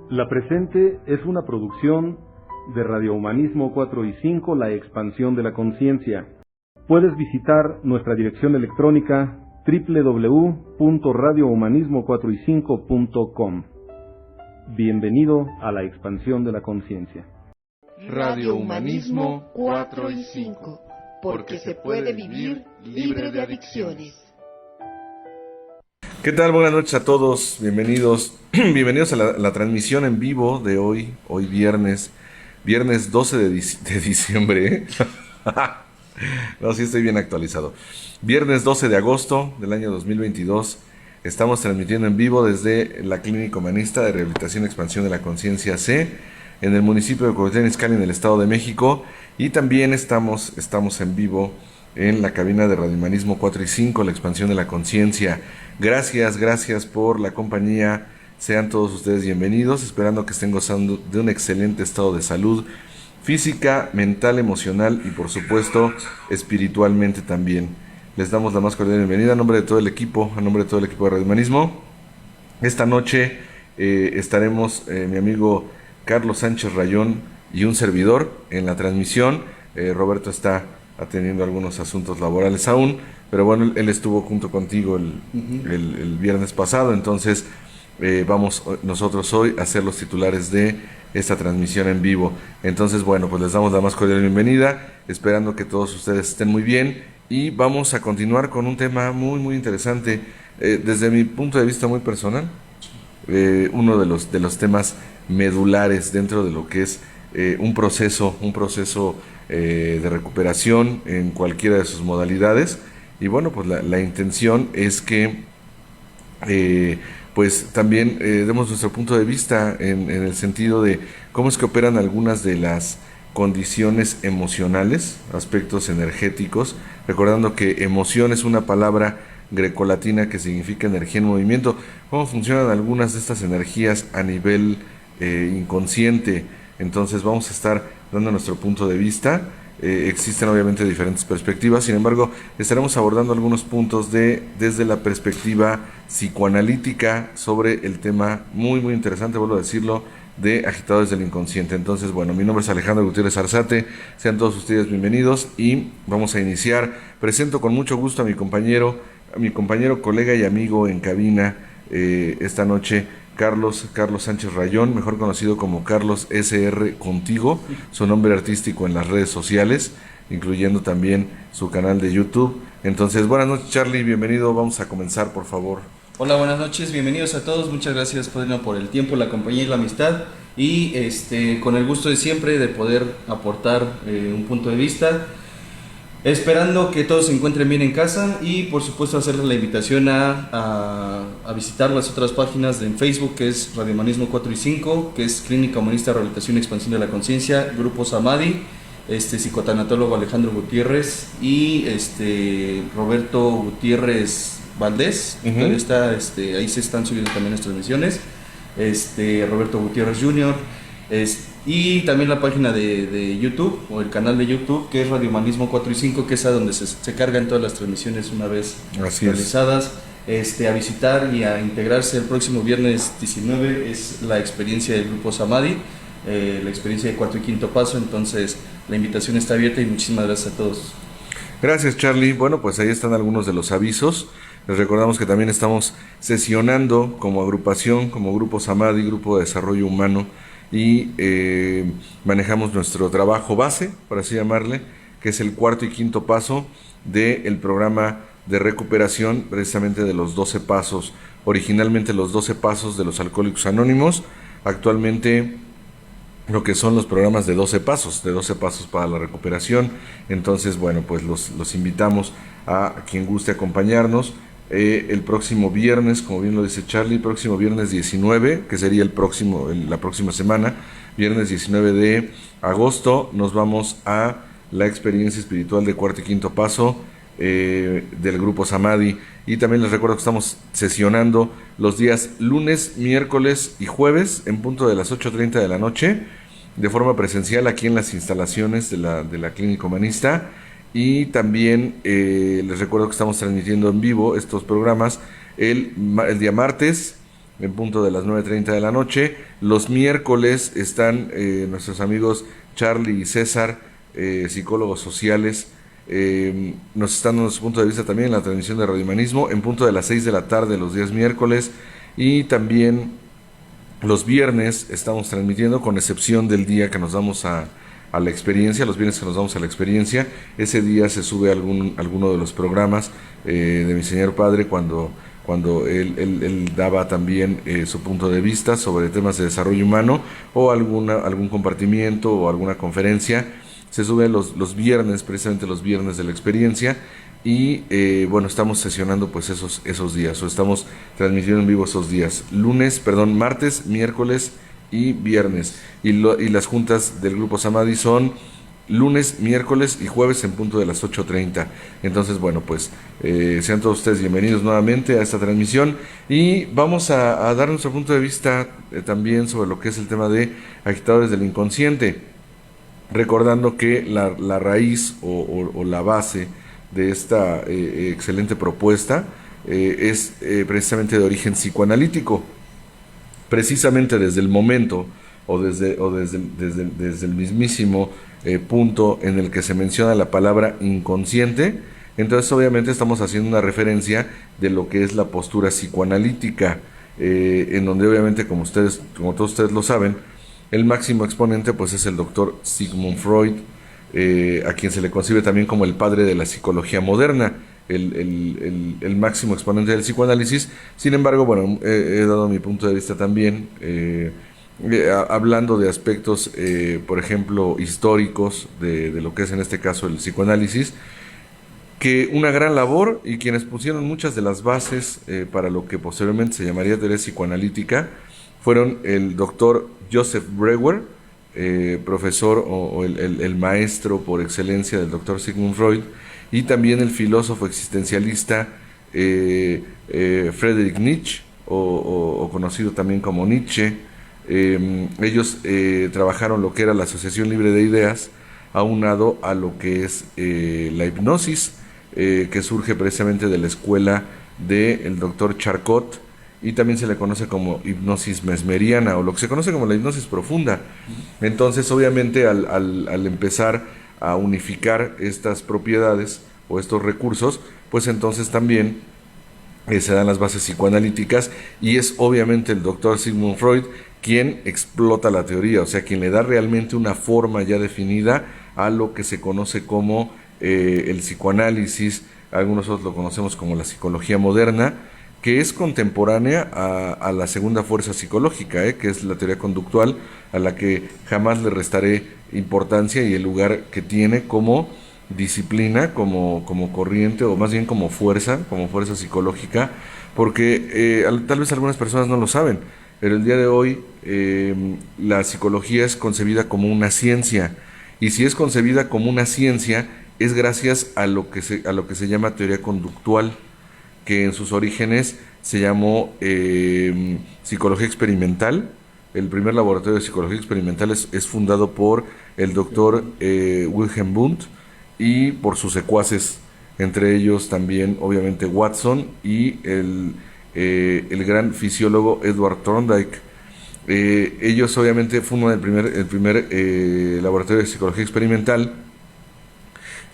La presente es una producción de Radio Humanismo 4 y 5, La Expansión de la Conciencia. Puedes visitar nuestra dirección electrónica www.radiohumanismo4y5.com. Bienvenido a la expansión de la conciencia. Radio Humanismo 4 y 5, porque se puede vivir libre de adicciones. ¿Qué tal? Buenas noches a todos, bienvenidos a la transmisión en vivo de hoy viernes 12 de diciembre, ¿eh? No, sí estoy bien actualizado. Viernes 12 de agosto del año 2022, estamos transmitiendo en vivo desde la Clínica Humanista de Rehabilitación y Expansión de la Conciencia C, en el municipio de Cuautitlán Izcalli, en el Estado de México, y también estamos en vivo en la cabina de Radio Humanismo 4 y 5, la expansión de la conciencia. Gracias por la compañía, sean todos ustedes bienvenidos, esperando que estén gozando de un excelente estado de salud física, mental, emocional y por supuesto espiritualmente también. Les damos la más cordial bienvenida a nombre de todo el equipo, de Radio Humanismo. Esta noche estaremos mi amigo Carlos Sánchez Rayón y un servidor en la transmisión. Roberto está atendiendo algunos asuntos laborales aún, pero bueno, él estuvo junto contigo el viernes pasado, entonces vamos nosotros hoy a ser los titulares de esta transmisión en vivo. Entonces bueno, pues les damos la más cordial bienvenida, esperando que todos ustedes estén muy bien, y vamos a continuar con un tema muy muy interesante, desde mi punto de vista muy personal, uno de los temas medulares dentro de lo que es un proceso de recuperación en cualquiera de sus modalidades. Y bueno, pues la intención es que pues también demos nuestro punto de vista en el sentido de cómo es que operan algunas de las condiciones emocionales, aspectos energéticos, recordando que emoción es una palabra grecolatina que significa energía en movimiento, cómo funcionan algunas de estas energías a nivel inconsciente. Entonces vamos a estar dando nuestro punto de vista. Existen obviamente diferentes perspectivas, sin embargo estaremos abordando algunos puntos desde la perspectiva psicoanalítica sobre el tema muy muy interesante, vuelvo a decirlo, de agitadores del inconsciente. Entonces bueno, mi nombre es Alejandro Gutiérrez Arzate, sean todos ustedes bienvenidos y vamos a iniciar. Presento con mucho gusto a mi compañero, colega y amigo en cabina esta noche, Carlos Sánchez Rayón, mejor conocido como Carlos SR Contigo, su nombre artístico en las redes sociales, incluyendo también su canal de YouTube. Entonces, buenas noches, Charlie, bienvenido, vamos a comenzar, por favor. Hola, buenas noches, bienvenidos a todos, muchas gracias por el tiempo, la compañía y la amistad, y con el gusto de siempre de poder aportar un punto de vista, esperando que todos se encuentren bien en casa y por supuesto hacerles la invitación a visitar las otras páginas en Facebook, que es Radio Humanismo 4 y 5, que es Clínica Humanista de Rehabilitación y Expansión de la Conciencia, Grupo Samadhi, psicotanatólogo Alejandro Gutiérrez y Roberto Gutiérrez Valdés. Ahí se están subiendo también las transmisiones, Roberto Gutiérrez Jr., y también la página de YouTube, o el canal de YouTube, que es Radio Humanismo 4 y 5, que es a donde se cargan todas las transmisiones una vez realizadas. A visitar y a integrarse el próximo viernes 19 es la experiencia del Grupo Samadhi, la experiencia de cuarto y quinto paso. Entonces la invitación está abierta y muchísimas gracias a todos. Gracias, Charlie. Bueno, pues ahí están algunos de los avisos. Les recordamos que también estamos sesionando como agrupación, como Grupo Samadhi, Grupo de Desarrollo Humano, y manejamos nuestro trabajo base, por así llamarle, que es el cuarto y quinto paso del programa de recuperación, precisamente de los 12 pasos, originalmente los 12 pasos de los Alcohólicos Anónimos, actualmente lo que son los programas de 12 pasos para la recuperación. Entonces bueno, pues los invitamos a quien guste acompañarnos. El próximo viernes, como bien lo dice Charlie, próximo viernes 19, que sería la próxima semana, viernes 19 de agosto, nos vamos a la experiencia espiritual de cuarto y quinto paso del Grupo Samadhi. Y también les recuerdo que estamos sesionando los días lunes, miércoles y jueves en punto de las 8:30 de la noche, de forma presencial aquí en las instalaciones de la Clínica Humanista. Y también les recuerdo que estamos transmitiendo en vivo estos programas el día martes en punto de las 9:30 de la noche. Los miércoles están nuestros amigos Charlie y César, psicólogos sociales, nos están dando su punto de vista también en la transmisión de Radio Humanismo, en punto de las 6 de la tarde los días miércoles, y también los viernes estamos transmitiendo, con excepción del día que nos damos a la experiencia, los viernes que nos damos a la experiencia, ese día se sube alguno de los programas de mi señor padre cuando él daba también su punto de vista sobre temas de desarrollo humano, o algún compartimiento o alguna conferencia. Se sube los viernes, precisamente los viernes de la experiencia, y bueno, estamos sesionando pues esos días, o estamos transmitiendo en vivo esos días, martes, miércoles y viernes, y las juntas del Grupo Samadhi son lunes, miércoles y jueves en punto de las 8:30. Entonces, bueno, pues sean todos ustedes bienvenidos nuevamente a esta transmisión, y vamos a dar nuestro punto de vista también sobre lo que es el tema de agitadores del inconsciente, recordando que la raíz o la base de esta excelente propuesta es precisamente de origen psicoanalítico, precisamente desde el momento o desde el mismísimo punto en el que se menciona la palabra inconsciente. Entonces obviamente estamos haciendo una referencia de lo que es la postura psicoanalítica, en donde obviamente, como todos ustedes lo saben, el máximo exponente pues es el doctor Sigmund Freud, a quien se le concibe también como el padre de la psicología moderna, el máximo exponente del psicoanálisis. Sin embargo, bueno, he dado mi punto de vista también, hablando de aspectos, por ejemplo, históricos de lo que es en este caso el psicoanálisis, que una gran labor, y quienes pusieron muchas de las bases para lo que posteriormente se llamaría teoría psicoanalítica, fueron el doctor Joseph Breuer, profesor o el maestro por excelencia del doctor Sigmund Freud, y también el filósofo existencialista Friedrich Nietzsche, o conocido también como Nietzsche. Ellos trabajaron lo que era la asociación libre de ideas, aunado a lo que es la hipnosis, que surge precisamente de la escuela del doctor Charcot, y también se le conoce como hipnosis mesmeriana, o lo que se conoce como la hipnosis profunda. Entonces, obviamente, al empezar a unificar estas propiedades o estos recursos, pues entonces también se dan las bases psicoanalíticas, y es obviamente el doctor Sigmund Freud quien explota la teoría, o sea, quien le da realmente una forma ya definida a lo que se conoce como el psicoanálisis. Algunos otros lo conocemos como la psicología moderna, que es contemporánea a la segunda fuerza psicológica, que es la teoría conductual, a la que jamás le restaré importancia y el lugar que tiene como disciplina, como corriente, o más bien como fuerza psicológica, porque tal vez algunas personas no lo saben, pero el día de hoy la psicología es concebida como una ciencia, y si es concebida como una ciencia es gracias a lo que se llama teoría conductual, que en sus orígenes se llamó psicología experimental. El primer laboratorio de psicología experimental es fundado por el doctor Wilhelm Wundt y por sus secuaces, entre ellos también obviamente Watson y el gran fisiólogo Edward Thorndike. Ellos obviamente fundan el primer laboratorio de psicología experimental,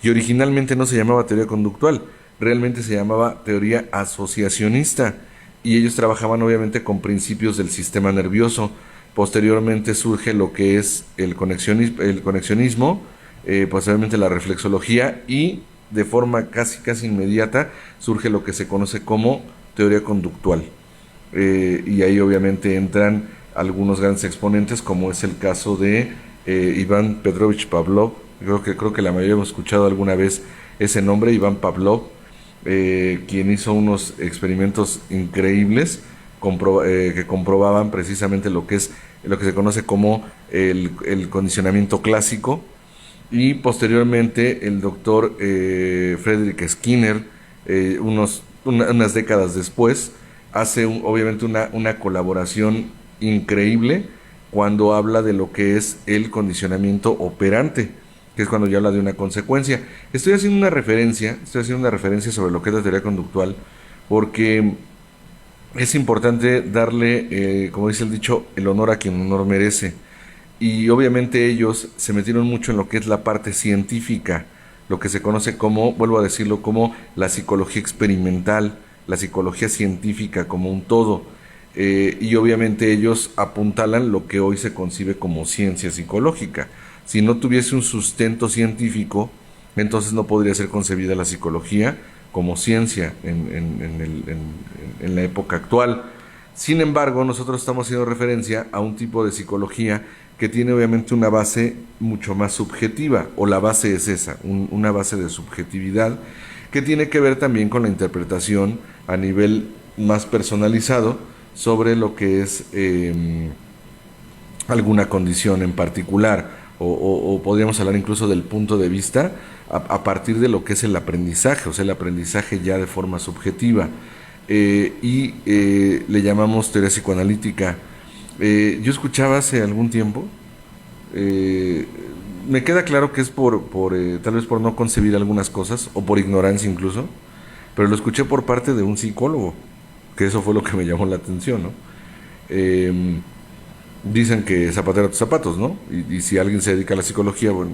y originalmente no se llamaba teoría conductual, realmente se llamaba teoría asociacionista, y ellos trabajaban obviamente con principios del sistema nervioso. Posteriormente surge lo que es el conexionismo, posteriormente la reflexología, y de forma casi inmediata surge lo que se conoce como teoría conductual, y ahí obviamente entran algunos grandes exponentes, como es el caso de Iván Petrovich Pavlov. Creo que la mayoría hemos escuchado alguna vez ese nombre, Iván Pavlov, quien hizo unos experimentos increíbles que comprobaban precisamente lo que se conoce como el condicionamiento clásico. Y posteriormente el doctor Friedrich Skinner, unas décadas después, hace obviamente una colaboración increíble cuando habla de lo que es el condicionamiento operante, que es cuando ya habla de una consecuencia. Estoy haciendo una referencia sobre lo que es la teoría conductual, porque es importante darle, como dice el dicho, el honor a quien honor merece. Y obviamente ellos se metieron mucho en lo que es la parte científica, lo que se conoce como, vuelvo a decirlo, como la psicología experimental, la psicología científica como un todo. Y obviamente ellos apuntalan lo que hoy se concibe como ciencia psicológica. Si no tuviese un sustento científico, entonces no podría ser concebida la psicología como ciencia en la época actual. Sin embargo, nosotros estamos haciendo referencia a un tipo de psicología que tiene obviamente una base mucho más subjetiva, o la base es esa, una base de subjetividad, que tiene que ver también con la interpretación a nivel más personalizado sobre lo que es alguna condición en particular, o podríamos hablar incluso del punto de vista a partir de lo que es el aprendizaje, o sea, el aprendizaje ya de forma subjetiva. Le llamamos teoría psicoanalítica. Yo escuchaba hace algún tiempo, me queda claro que es tal vez por no concebir algunas cosas, o por ignorancia incluso, pero lo escuché por parte de un psicólogo, que eso fue lo que me llamó la atención, ¿no? Dicen que zapatero a tus zapatos, ¿no? Y si alguien se dedica a la psicología, bueno,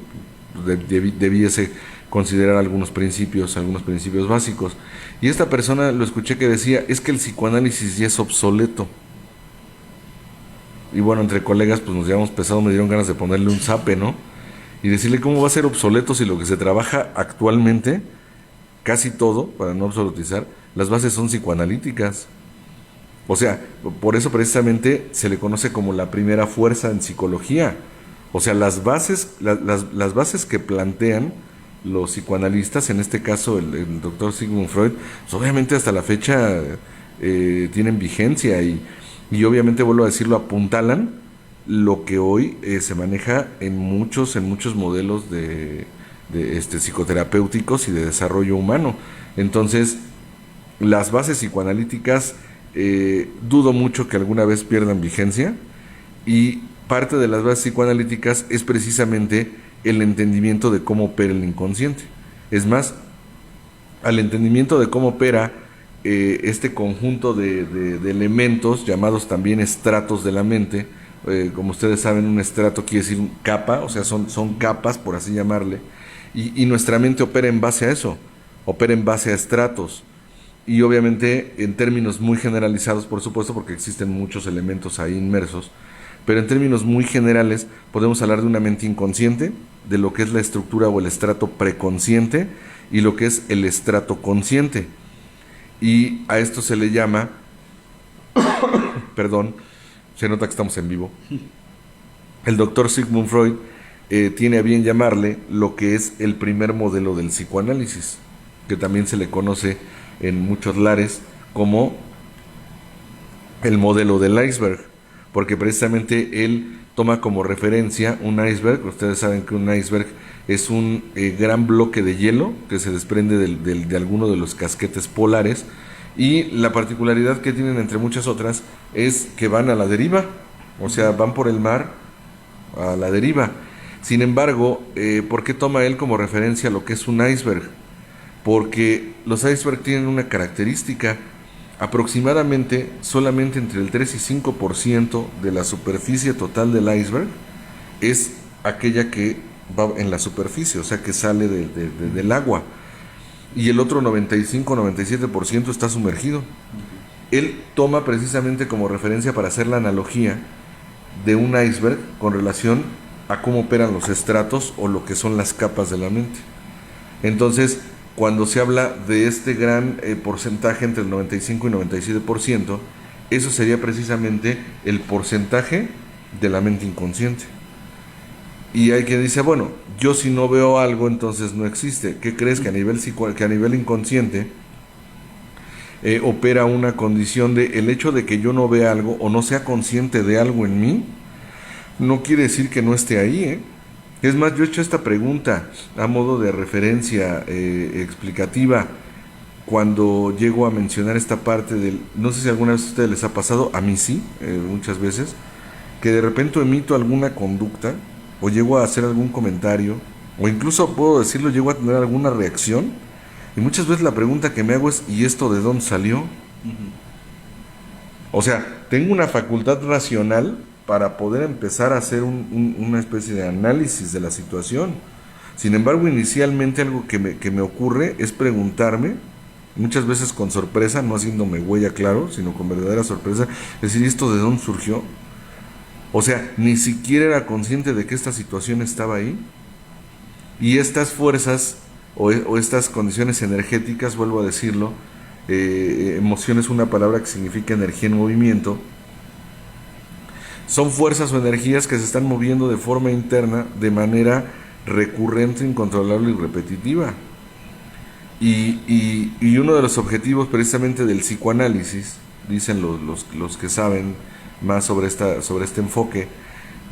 debiese considerar algunos principios básicos. Y esta persona lo escuché que decía, es que el psicoanálisis ya es obsoleto. Y bueno, entre colegas pues nos llevamos pesado, me dieron ganas de ponerle un zape, ¿no? Y decirle cómo va a ser obsoleto si lo que se trabaja actualmente, casi todo, para no absolutizar, las bases son psicoanalíticas. O sea, por eso precisamente se le conoce como la primera fuerza en psicología. O sea, las bases que plantean los psicoanalistas, en este caso el doctor Sigmund Freud, pues obviamente hasta la fecha tienen vigencia y obviamente, vuelvo a decirlo, apuntalan lo que hoy se maneja en muchos modelos de psicoterapéuticos y de desarrollo humano. Entonces, las bases psicoanalíticas dudo mucho que alguna vez pierdan vigencia, y parte de las bases psicoanalíticas es precisamente el entendimiento de cómo opera el inconsciente. Es más, al entendimiento de cómo opera este conjunto de elementos llamados también estratos de la mente. Como ustedes saben, un estrato quiere decir capa, o sea, son capas, por así llamarle, y nuestra mente opera en base a eso, opera en base a estratos. Y obviamente en términos muy generalizados, por supuesto, porque existen muchos elementos ahí inmersos, pero en términos muy generales podemos hablar de una mente inconsciente, de lo que es la estructura o el estrato preconsciente y lo que es el estrato consciente. Y a esto se le llama, perdón, se nota que estamos en vivo, el doctor Sigmund Freud tiene a bien llamarle lo que es el primer modelo del psicoanálisis, que también se le conoce en muchos lares como el modelo del iceberg, porque precisamente él toma como referencia un iceberg. Ustedes saben que un iceberg es un gran bloque de hielo que se desprende de alguno de los casquetes polares, y la particularidad que tienen, entre muchas otras, es que van a la deriva, o sea, van por el mar a la deriva. Sin embargo, ¿por qué toma él como referencia lo que es un iceberg? Porque los icebergs tienen una característica: aproximadamente solamente entre el 3 y 5% de la superficie total del iceberg es aquella que va en la superficie, o sea, que sale del agua, y el otro 95-97% está sumergido. Él toma precisamente como referencia para hacer la analogía de un iceberg con relación a cómo operan los estratos o lo que son las capas de la mente. Entonces, cuando se habla de este gran porcentaje entre el 95 y 97%, eso sería precisamente el porcentaje de la mente inconsciente. Y hay quien dice, bueno, yo si no veo algo, entonces no existe. ¿Qué crees? Que a nivel inconsciente opera una condición de el hecho de que yo no vea algo o no sea consciente de algo en mí, no quiere decir que no esté ahí, Es más, yo he hecho esta pregunta a modo de referencia explicativa cuando llego a mencionar esta parte del... No sé si alguna vez a ustedes les ha pasado, a mí sí, muchas veces, que de repente emito alguna conducta o llego a hacer algún comentario o incluso puedo decirlo, llego a tener alguna reacción y muchas veces la pregunta que me hago es ¿y esto de dónde salió? O sea, tengo una facultad racional para poder empezar a hacer una especie de análisis de la situación. Sin embargo, inicialmente algo que me ocurre es preguntarme, muchas veces con sorpresa, no haciéndome huella, claro, sino con verdadera sorpresa, decir, ¿esto de dónde surgió? O sea, ni siquiera era consciente de que esta situación estaba ahí. Y estas fuerzas o estas condiciones energéticas, vuelvo a decirlo, emoción es una palabra que significa energía en movimiento, son fuerzas o energías que se están moviendo de forma interna de manera recurrente, incontrolable y repetitiva. Y uno de los objetivos precisamente del psicoanálisis, dicen los que saben más sobre este enfoque,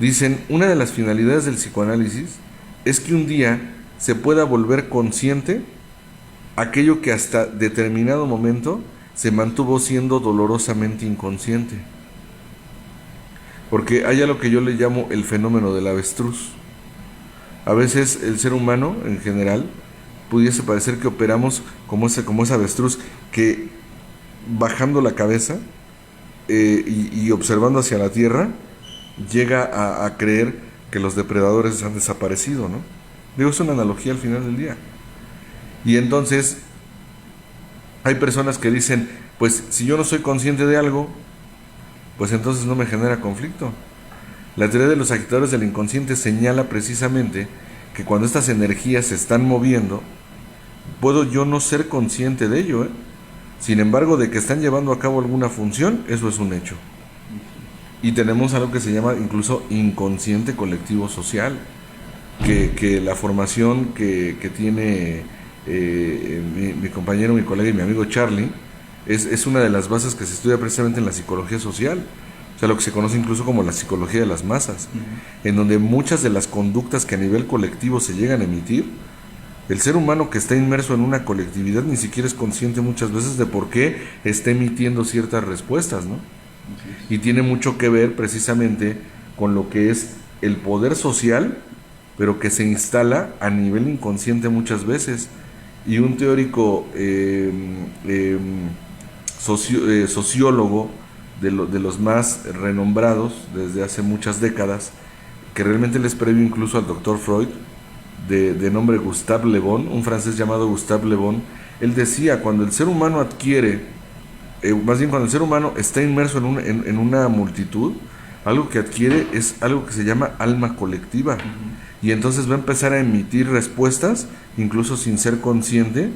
dicen, una de las finalidades del psicoanálisis es que un día se pueda volver consciente aquello que hasta determinado momento se mantuvo siendo dolorosamente inconsciente. Porque hay algo que yo le llamo el fenómeno del avestruz. A veces el ser humano en general pudiese parecer que operamos como ese avestruz, que bajando la cabeza y observando hacia la tierra llega a creer que los depredadores han desaparecido, ¿no? Digo, es una analogía al final del día. Y entonces hay personas que dicen, pues si yo no soy consciente de algo, pues entonces no me genera conflicto. La teoría de los agitadores del inconsciente señala precisamente que cuando estas energías se están moviendo, puedo yo no ser consciente de ello, ¿eh? Sin embargo, de que están llevando a cabo alguna función, eso es un hecho. Y tenemos algo que se llama incluso inconsciente colectivo social, que la formación que tiene mi compañero, mi colega y mi amigo Charlie, es una de las bases que se estudia precisamente en la psicología social, o sea, lo que se conoce incluso como la psicología de las masas, en donde muchas de las conductas que a nivel colectivo se llegan a emitir, el ser humano que está inmerso en una colectividad ni siquiera es consciente muchas veces de por qué está emitiendo ciertas respuestas, ¿no? Y tiene mucho que ver precisamente con lo que es el poder social, pero que se instala a nivel inconsciente muchas veces. Y un teórico sociólogo de los más renombrados desde hace muchas décadas, que realmente les previo incluso al doctor Freud, de nombre Gustave Le Bon, un francés llamado Gustave Le Bon, él decía, cuando el ser humano adquiere, más bien cuando el ser humano está inmerso en una multitud, algo que adquiere es algo que se llama alma colectiva, y entonces va a empezar a emitir respuestas, incluso sin ser consciente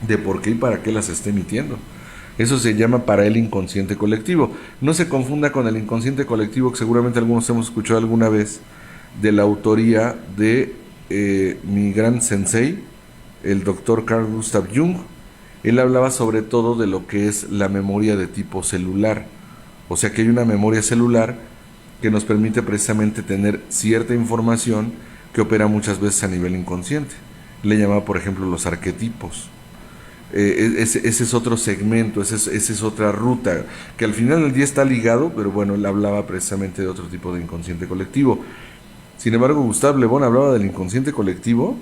de por qué y para qué las está emitiendo. Eso se llama para él inconsciente colectivo. No se confunda con el inconsciente colectivo que seguramente algunos hemos escuchado alguna vez, de la autoría de mi gran sensei, el doctor Carl Gustav Jung. Él hablaba sobre todo de lo que es la memoria de tipo celular. O sea que hay una memoria celular que nos permite precisamente tener cierta información que opera muchas veces a nivel inconsciente. Le llamaba, por ejemplo, los arquetipos. Ese es otro segmento, esa es otra ruta, que al final del día está ligado, pero bueno, él hablaba precisamente de otro tipo de inconsciente colectivo. Sin embargo, Gustave Le Bon hablaba del inconsciente colectivo,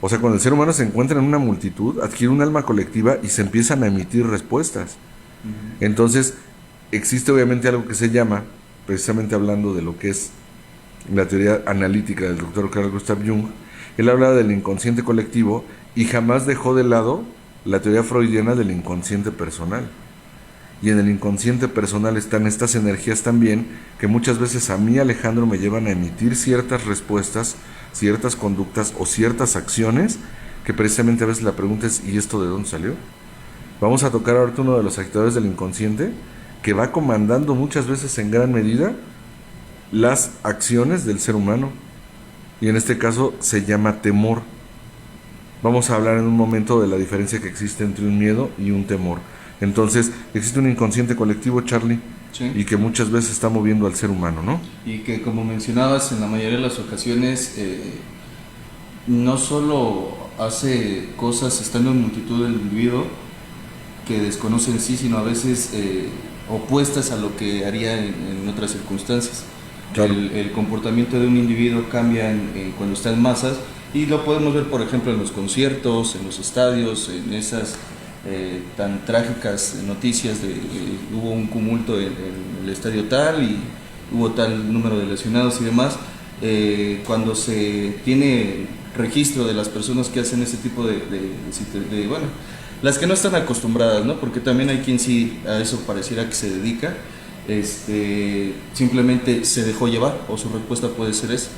o sea, cuando el ser humano se encuentra en una multitud, adquiere un alma colectiva y se empiezan a emitir respuestas. Entonces, existe obviamente algo que se llama, precisamente hablando de lo que es la teoría analítica del doctor Carl Gustav Jung, él hablaba del inconsciente colectivo y jamás dejó de lado la teoría freudiana del inconsciente personal. Y en el inconsciente personal están estas energías también que muchas veces a mí, Alejandro, me llevan a emitir ciertas respuestas, ciertas conductas o ciertas acciones que precisamente a veces la pregunta es ¿y esto de dónde salió? Vamos a tocar ahorita uno de los actores del inconsciente que va comandando muchas veces en gran medida las acciones del ser humano, y en este caso se llama temor. Vamos a hablar en un momento de la diferencia que existe entre un miedo y un temor. Entonces, existe un inconsciente colectivo, Charlie, sí, y que muchas veces está moviendo al ser humano, ¿no? Y que, como mencionabas, en la mayoría de las ocasiones no solo hace cosas estando en multitud del individuo que desconoce en sí, sino a veces opuestas a lo que haría en otras circunstancias. Claro. El comportamiento de un individuo cambia cuando está en masas, y lo podemos ver, por ejemplo, en los conciertos, en los estadios, en esas tan trágicas noticias de hubo un tumulto en el estadio tal y hubo tal número de lesionados y demás, cuando se tiene registro de las personas que hacen ese tipo de bueno, las que no están acostumbradas, ¿no? Porque también hay quien sí a eso pareciera que se dedica, simplemente se dejó llevar, o su respuesta puede ser esa.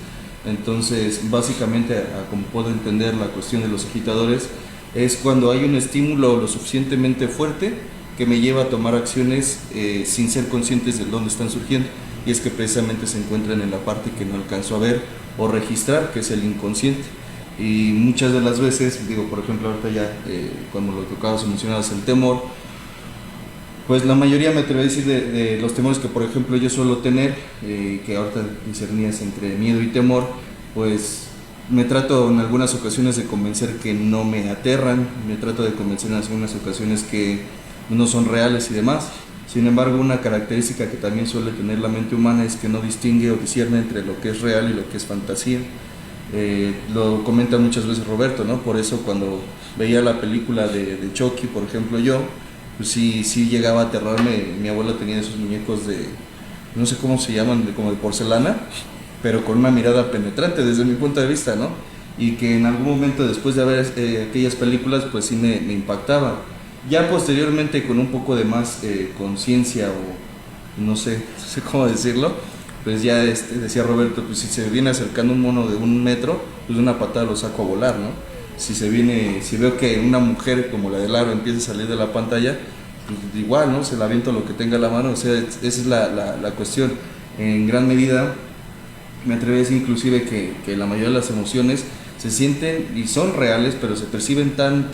Entonces, básicamente, como puedo entender la cuestión de los agitadores, es cuando hay un estímulo lo suficientemente fuerte que me lleva a tomar acciones sin ser conscientes de dónde están surgiendo, y es que precisamente se encuentran en la parte que no alcanzo a ver o registrar, que es el inconsciente. Y muchas de las veces, digo, por ejemplo, ahorita ya, cuando lo tocabas o mencionabas el temor, pues la mayoría me atrevo a decir de los temores que, por ejemplo, yo suelo tener, que ahorita discernías entre miedo y temor, pues me trato en algunas ocasiones de convencer que no me aterran, me trato de convencer en algunas ocasiones que no son reales y demás. Sin embargo, una característica que también suele tener la mente humana es que no distingue o discierne entre lo que es real y lo que es fantasía. Lo comenta muchas veces Roberto, ¿no? Por eso cuando veía la película de Chucky, por ejemplo, pues sí llegaba a aterrarme. Mi abuela tenía esos muñecos de, no sé cómo se llaman, como de porcelana, pero con una mirada penetrante desde mi punto de vista, ¿no? Y que en algún momento después de ver aquellas películas, pues sí me impactaba. Ya posteriormente, con un poco de más conciencia, o no sé cómo decirlo, pues ya decía Roberto, pues si se viene acercando un mono de 1 metro, pues de una patada lo saco a volar, ¿no? Si veo que una mujer como la de Laro empieza a salir de la pantalla, pues igual, ¿no? Se la aviento lo que tenga a la mano. O sea, esa es la cuestión. En gran medida, me atrevo a decir inclusive que la mayoría de las emociones se sienten y son reales, pero se perciben tan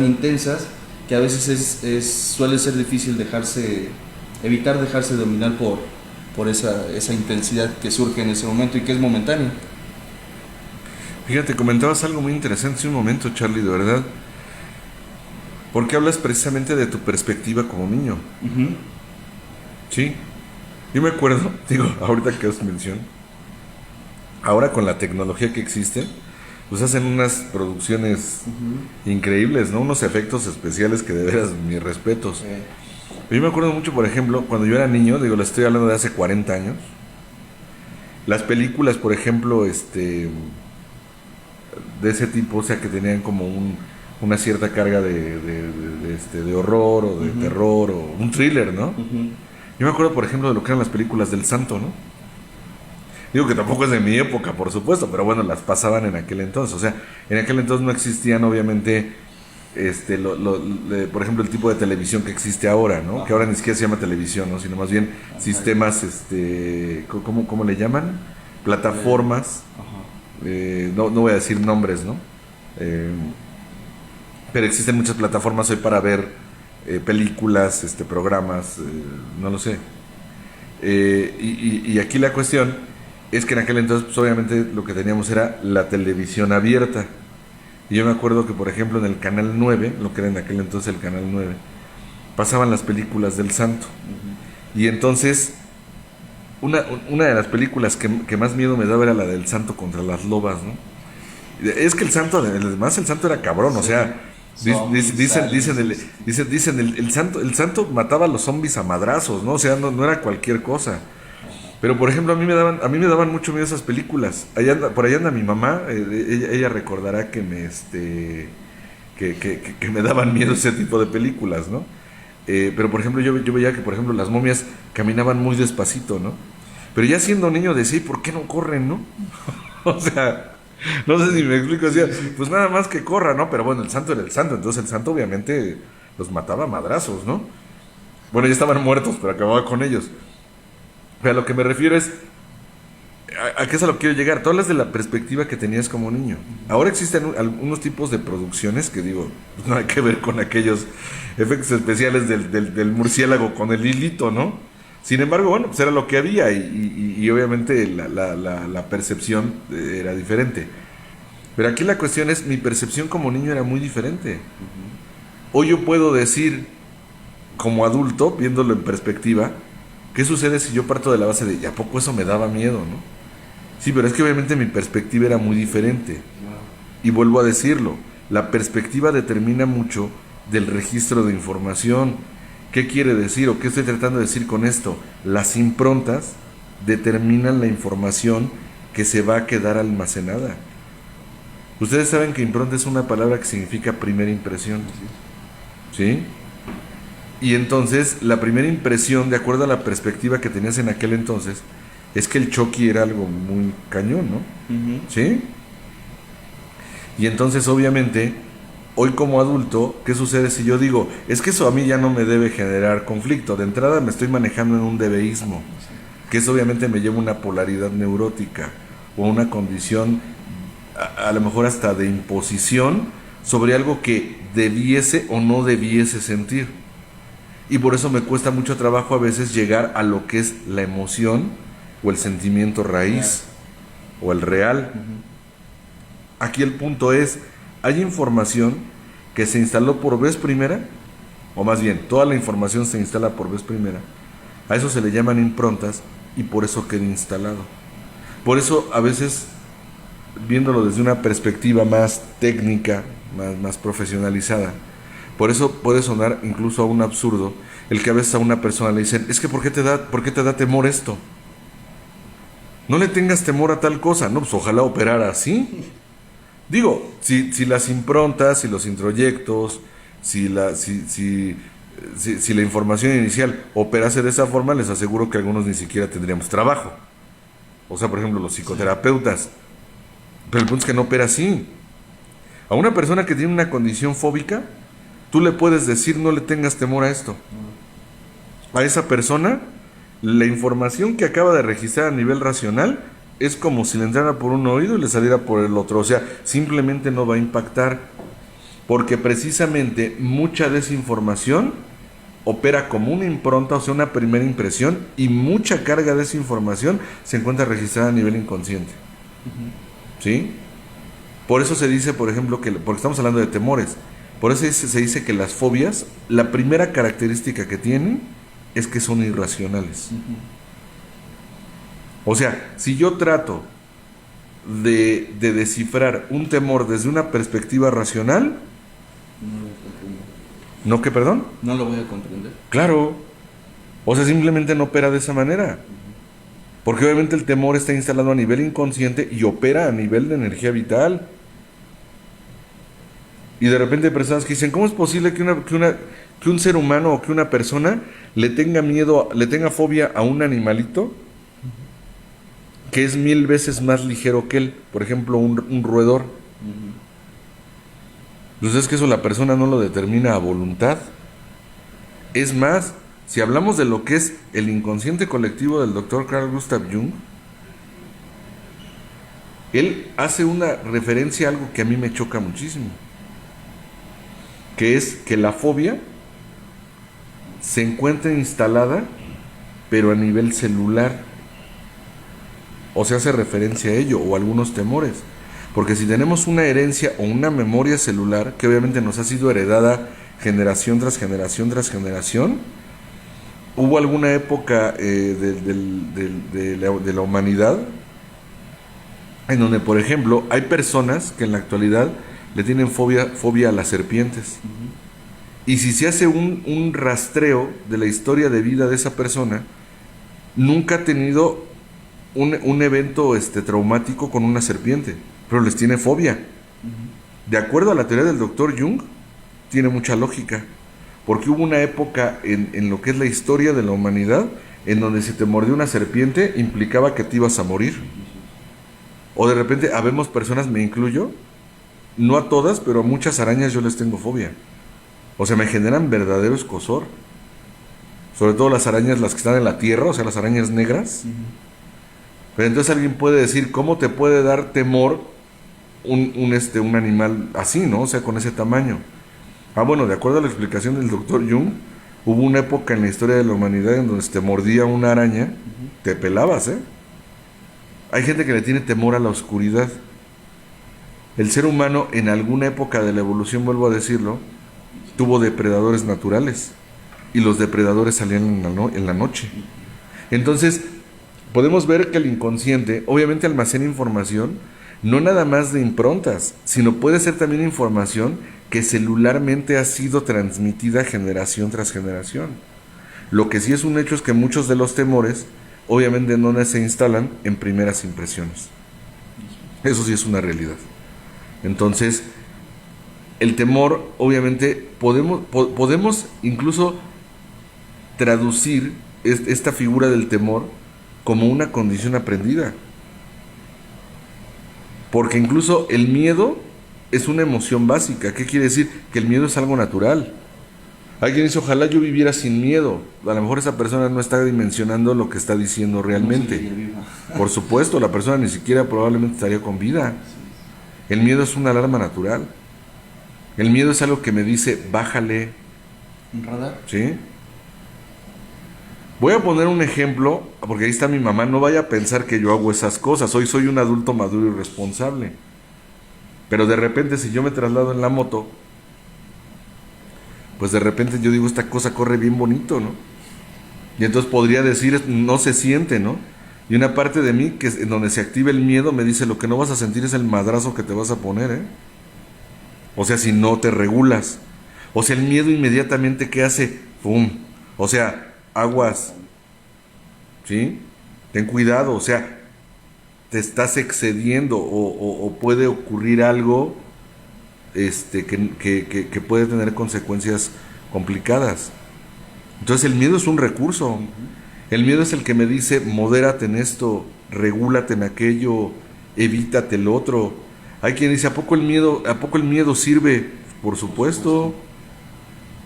intensas, que a veces suele ser difícil evitar dejarse dominar por esa intensidad que surge en ese momento y que es momentánea. Fíjate, comentabas algo muy interesante hace un momento, Charlie, de verdad. Porque hablas precisamente de tu perspectiva como niño. Uh-huh. Sí. Yo me acuerdo, digo, ahorita que os menciono, ahora con la tecnología que existe, pues hacen unas producciones increíbles, ¿no? Unos efectos especiales que de veras, mis respetos. Yo me acuerdo mucho, por ejemplo, cuando yo era niño, digo, le estoy hablando de hace 40 años, las películas, por ejemplo, de ese tipo, o sea, que tenían como una cierta carga de horror o de terror o un thriller, ¿no? Yo me acuerdo, por ejemplo, de lo que eran las películas del Santo, ¿no? Digo que tampoco es de mi época, por supuesto, pero bueno, las pasaban en aquel entonces. O sea, en aquel entonces no existían, obviamente, por ejemplo, el tipo de televisión que existe ahora, ¿no? Ajá. Que ahora ni siquiera se llama televisión, ¿no? Sino más bien sistemas, ¿cómo le llaman? Plataformas. No voy a decir nombres, ¿no? Pero existen muchas plataformas hoy para ver películas, programas, no lo sé. Y aquí la cuestión es que en aquel entonces, pues, obviamente lo que teníamos era la televisión abierta. Y yo me acuerdo que, por ejemplo, en el Canal 9, lo que era en aquel entonces el Canal 9, pasaban las películas del Santo. Y entonces, una de las películas que más miedo me daba era la del Santo contra las lobas, ¿no? Es que el Santo, además el Santo era cabrón, sí. O sea, dicen el Santo mataba a los zombies a madrazos, ¿no? O sea, no era cualquier cosa. Pero, por ejemplo, a mí me daban mucho miedo esas películas. Por allá anda mi mamá, ella recordará que me daban miedo ese tipo de películas, ¿no? Pero, por ejemplo, yo veía que, por ejemplo, las momias caminaban muy despacito, ¿no? Pero ya siendo niño decía, ¿por qué no corren, no? O sea, no sé si me explico, decía, pues nada más que corra, ¿no? Pero bueno, el Santo era el Santo, entonces el Santo obviamente los mataba a madrazos, ¿no? Bueno, ya estaban muertos, pero acababa con ellos. Pero a lo que me refiero es, ¿a qué es a lo que quiero llegar? Tú hablas de la perspectiva que tenías como niño. Ahora existen algunos tipos de producciones que digo, pues no hay que ver con aquellos efectos especiales del murciélago con el hilito, ¿no? Sin embargo, bueno, pues era lo que había y obviamente la percepción era diferente. Pero aquí la cuestión es, mi percepción como niño era muy diferente. Hoy yo puedo decir, como adulto, viéndolo en perspectiva, ¿qué sucede si yo parto de la base de, ¿y a poco eso me daba miedo, no? Sí, pero es que obviamente mi perspectiva era muy diferente. Y vuelvo a decirlo, La perspectiva determina mucho del registro de información. ¿Qué quiere decir o qué estoy tratando de decir con esto? Las improntas determinan la información que se va a quedar almacenada. Ustedes saben que impronta es una palabra que significa primera impresión, ¿sí? Y entonces la primera impresión, de acuerdo a la perspectiva que tenías en aquel entonces, es que el Chucky era algo muy cañón, ¿no? ¿Sí? Y entonces obviamente, hoy como adulto, ¿qué sucede si yo digo, es que eso a mí ya no me debe generar conflicto? De entrada me estoy manejando en un debeísmo, que eso obviamente me lleva a una polaridad neurótica o una condición a lo mejor hasta de imposición sobre algo que debiese o no debiese sentir. Y por eso me cuesta mucho trabajo a veces llegar a lo que es la emoción o el sentimiento raíz o el real. Aquí el punto es, hay información que se instaló por vez primera, o más bien, toda la información se instala por vez primera. A eso se le llaman improntas y por eso queda instalado. Por eso a veces, viéndolo desde una perspectiva más técnica, más profesionalizada, por eso puede sonar incluso a un absurdo el que a veces a una persona le dicen, es que ¿por qué te da temor esto? No le tengas temor a tal cosa. No, pues ojalá operara así. Digo, si las improntas, si los introyectos, si la información inicial operase de esa forma, les aseguro que algunos ni siquiera tendríamos trabajo. O sea, por ejemplo, los psicoterapeutas. Pero el punto es que no opera así. A una persona que tiene una condición fóbica, tú le puedes decir, no le tengas temor a esto. A esa persona, la información que acaba de registrar a nivel racional es como si le entrara por un oído y le saliera por el otro. O sea, simplemente no va a impactar. Porque precisamente mucha de esa información opera como una impronta, o sea, una primera impresión, y mucha carga de esa información se encuentra registrada a nivel inconsciente. ¿Sí? Por eso se dice, por ejemplo, porque estamos hablando de temores, por eso se dice que las fobias, la primera característica que tienen es que son irracionales. O sea, si yo trato de descifrar un temor desde una perspectiva racional, ¿no qué, perdón? No lo voy a comprender. Claro. O sea, simplemente no opera de esa manera. Porque obviamente el temor está instalado a nivel inconsciente y opera a nivel de energía vital. Y de repente hay personas que dicen, ¿cómo es posible que un ser humano o que una persona le tenga miedo, le tenga fobia a un animalito que es 1000 veces más ligero que él? Por ejemplo, un roedor. Entonces es que eso la persona no lo determina a voluntad. Es más, si hablamos de lo que es el inconsciente colectivo del Dr. Carl Gustav Jung, él hace una referencia a algo que a mí me choca muchísimo, que es que la fobia se encuentra instalada, pero a nivel celular. O se hace referencia a ello, o algunos temores. Porque si tenemos una herencia o una memoria celular, que obviamente nos ha sido heredada generación tras generación tras generación, hubo alguna época de la humanidad en donde, por ejemplo, hay personas que en la actualidad le tienen fobia a las serpientes. Y si se hace un rastreo de la historia de vida de esa persona, nunca ha tenido un evento traumático con una serpiente, pero les tiene fobia. De acuerdo a la teoría del Dr. Jung, tiene mucha lógica, porque hubo una época en lo que es la historia de la humanidad en donde si te mordió una serpiente implicaba que te ibas a morir. O de repente habemos personas, me incluyo, no a todas, pero a muchas arañas yo les tengo fobia. O sea, me generan verdadero escozor. Sobre todo las arañas, las que están en la tierra, o sea, las arañas negras. Pero entonces alguien puede decir, ¿cómo te puede dar temor un animal así, ¿no? O sea, con ese tamaño. Bueno, de acuerdo a la explicación del Dr. Jung, hubo una época en la historia de la humanidad en donde si te mordía una araña, te pelabas, ¿eh? Hay gente que le tiene temor a la oscuridad. El ser humano en alguna época de la evolución, vuelvo a decirlo, tuvo depredadores naturales. Y los depredadores salían en la noche. Entonces, podemos ver que el inconsciente obviamente almacena información no nada más de improntas, sino puede ser también información que celularmente ha sido transmitida generación tras generación. Lo que sí es un hecho es que muchos de los temores obviamente no se instalan en primeras impresiones. Eso sí es una realidad. Entonces, el temor, obviamente, podemos incluso traducir esta figura del temor como una condición aprendida. Porque incluso el miedo es una emoción básica. ¿Qué quiere decir? Que el miedo es algo natural. Alguien dice, ojalá yo viviera sin miedo. A lo mejor esa persona no está dimensionando lo que está diciendo realmente. Por supuesto, la persona ni siquiera probablemente estaría con vida. El miedo es una alarma natural. El miedo es algo que me dice, bájale. ¿Un radar? ¿Sí? Voy a poner un ejemplo, porque ahí está mi mamá. No vaya a pensar que yo hago esas cosas. Hoy soy un adulto maduro y responsable. Pero de repente, si yo me traslado en la moto, pues de repente yo digo, esta cosa corre bien bonito, ¿no? Y entonces podría decir, no se siente, ¿no? Y una parte de mí, que en donde se activa el miedo, me dice, lo que no vas a sentir es el madrazo que te vas a poner, ¿eh? O sea, si no te regulas. O sea, el miedo inmediatamente, ¿qué hace? ¡Pum! O sea, aguas. ¿Sí? Ten cuidado, o sea, te estás excediendo o puede ocurrir algo que puede tener consecuencias complicadas. Entonces el miedo es un recurso. El miedo es el que me dice, modérate en esto, regúlate en aquello, evítate el otro. Hay quien dice, ¿a poco el miedo sirve? Por supuesto.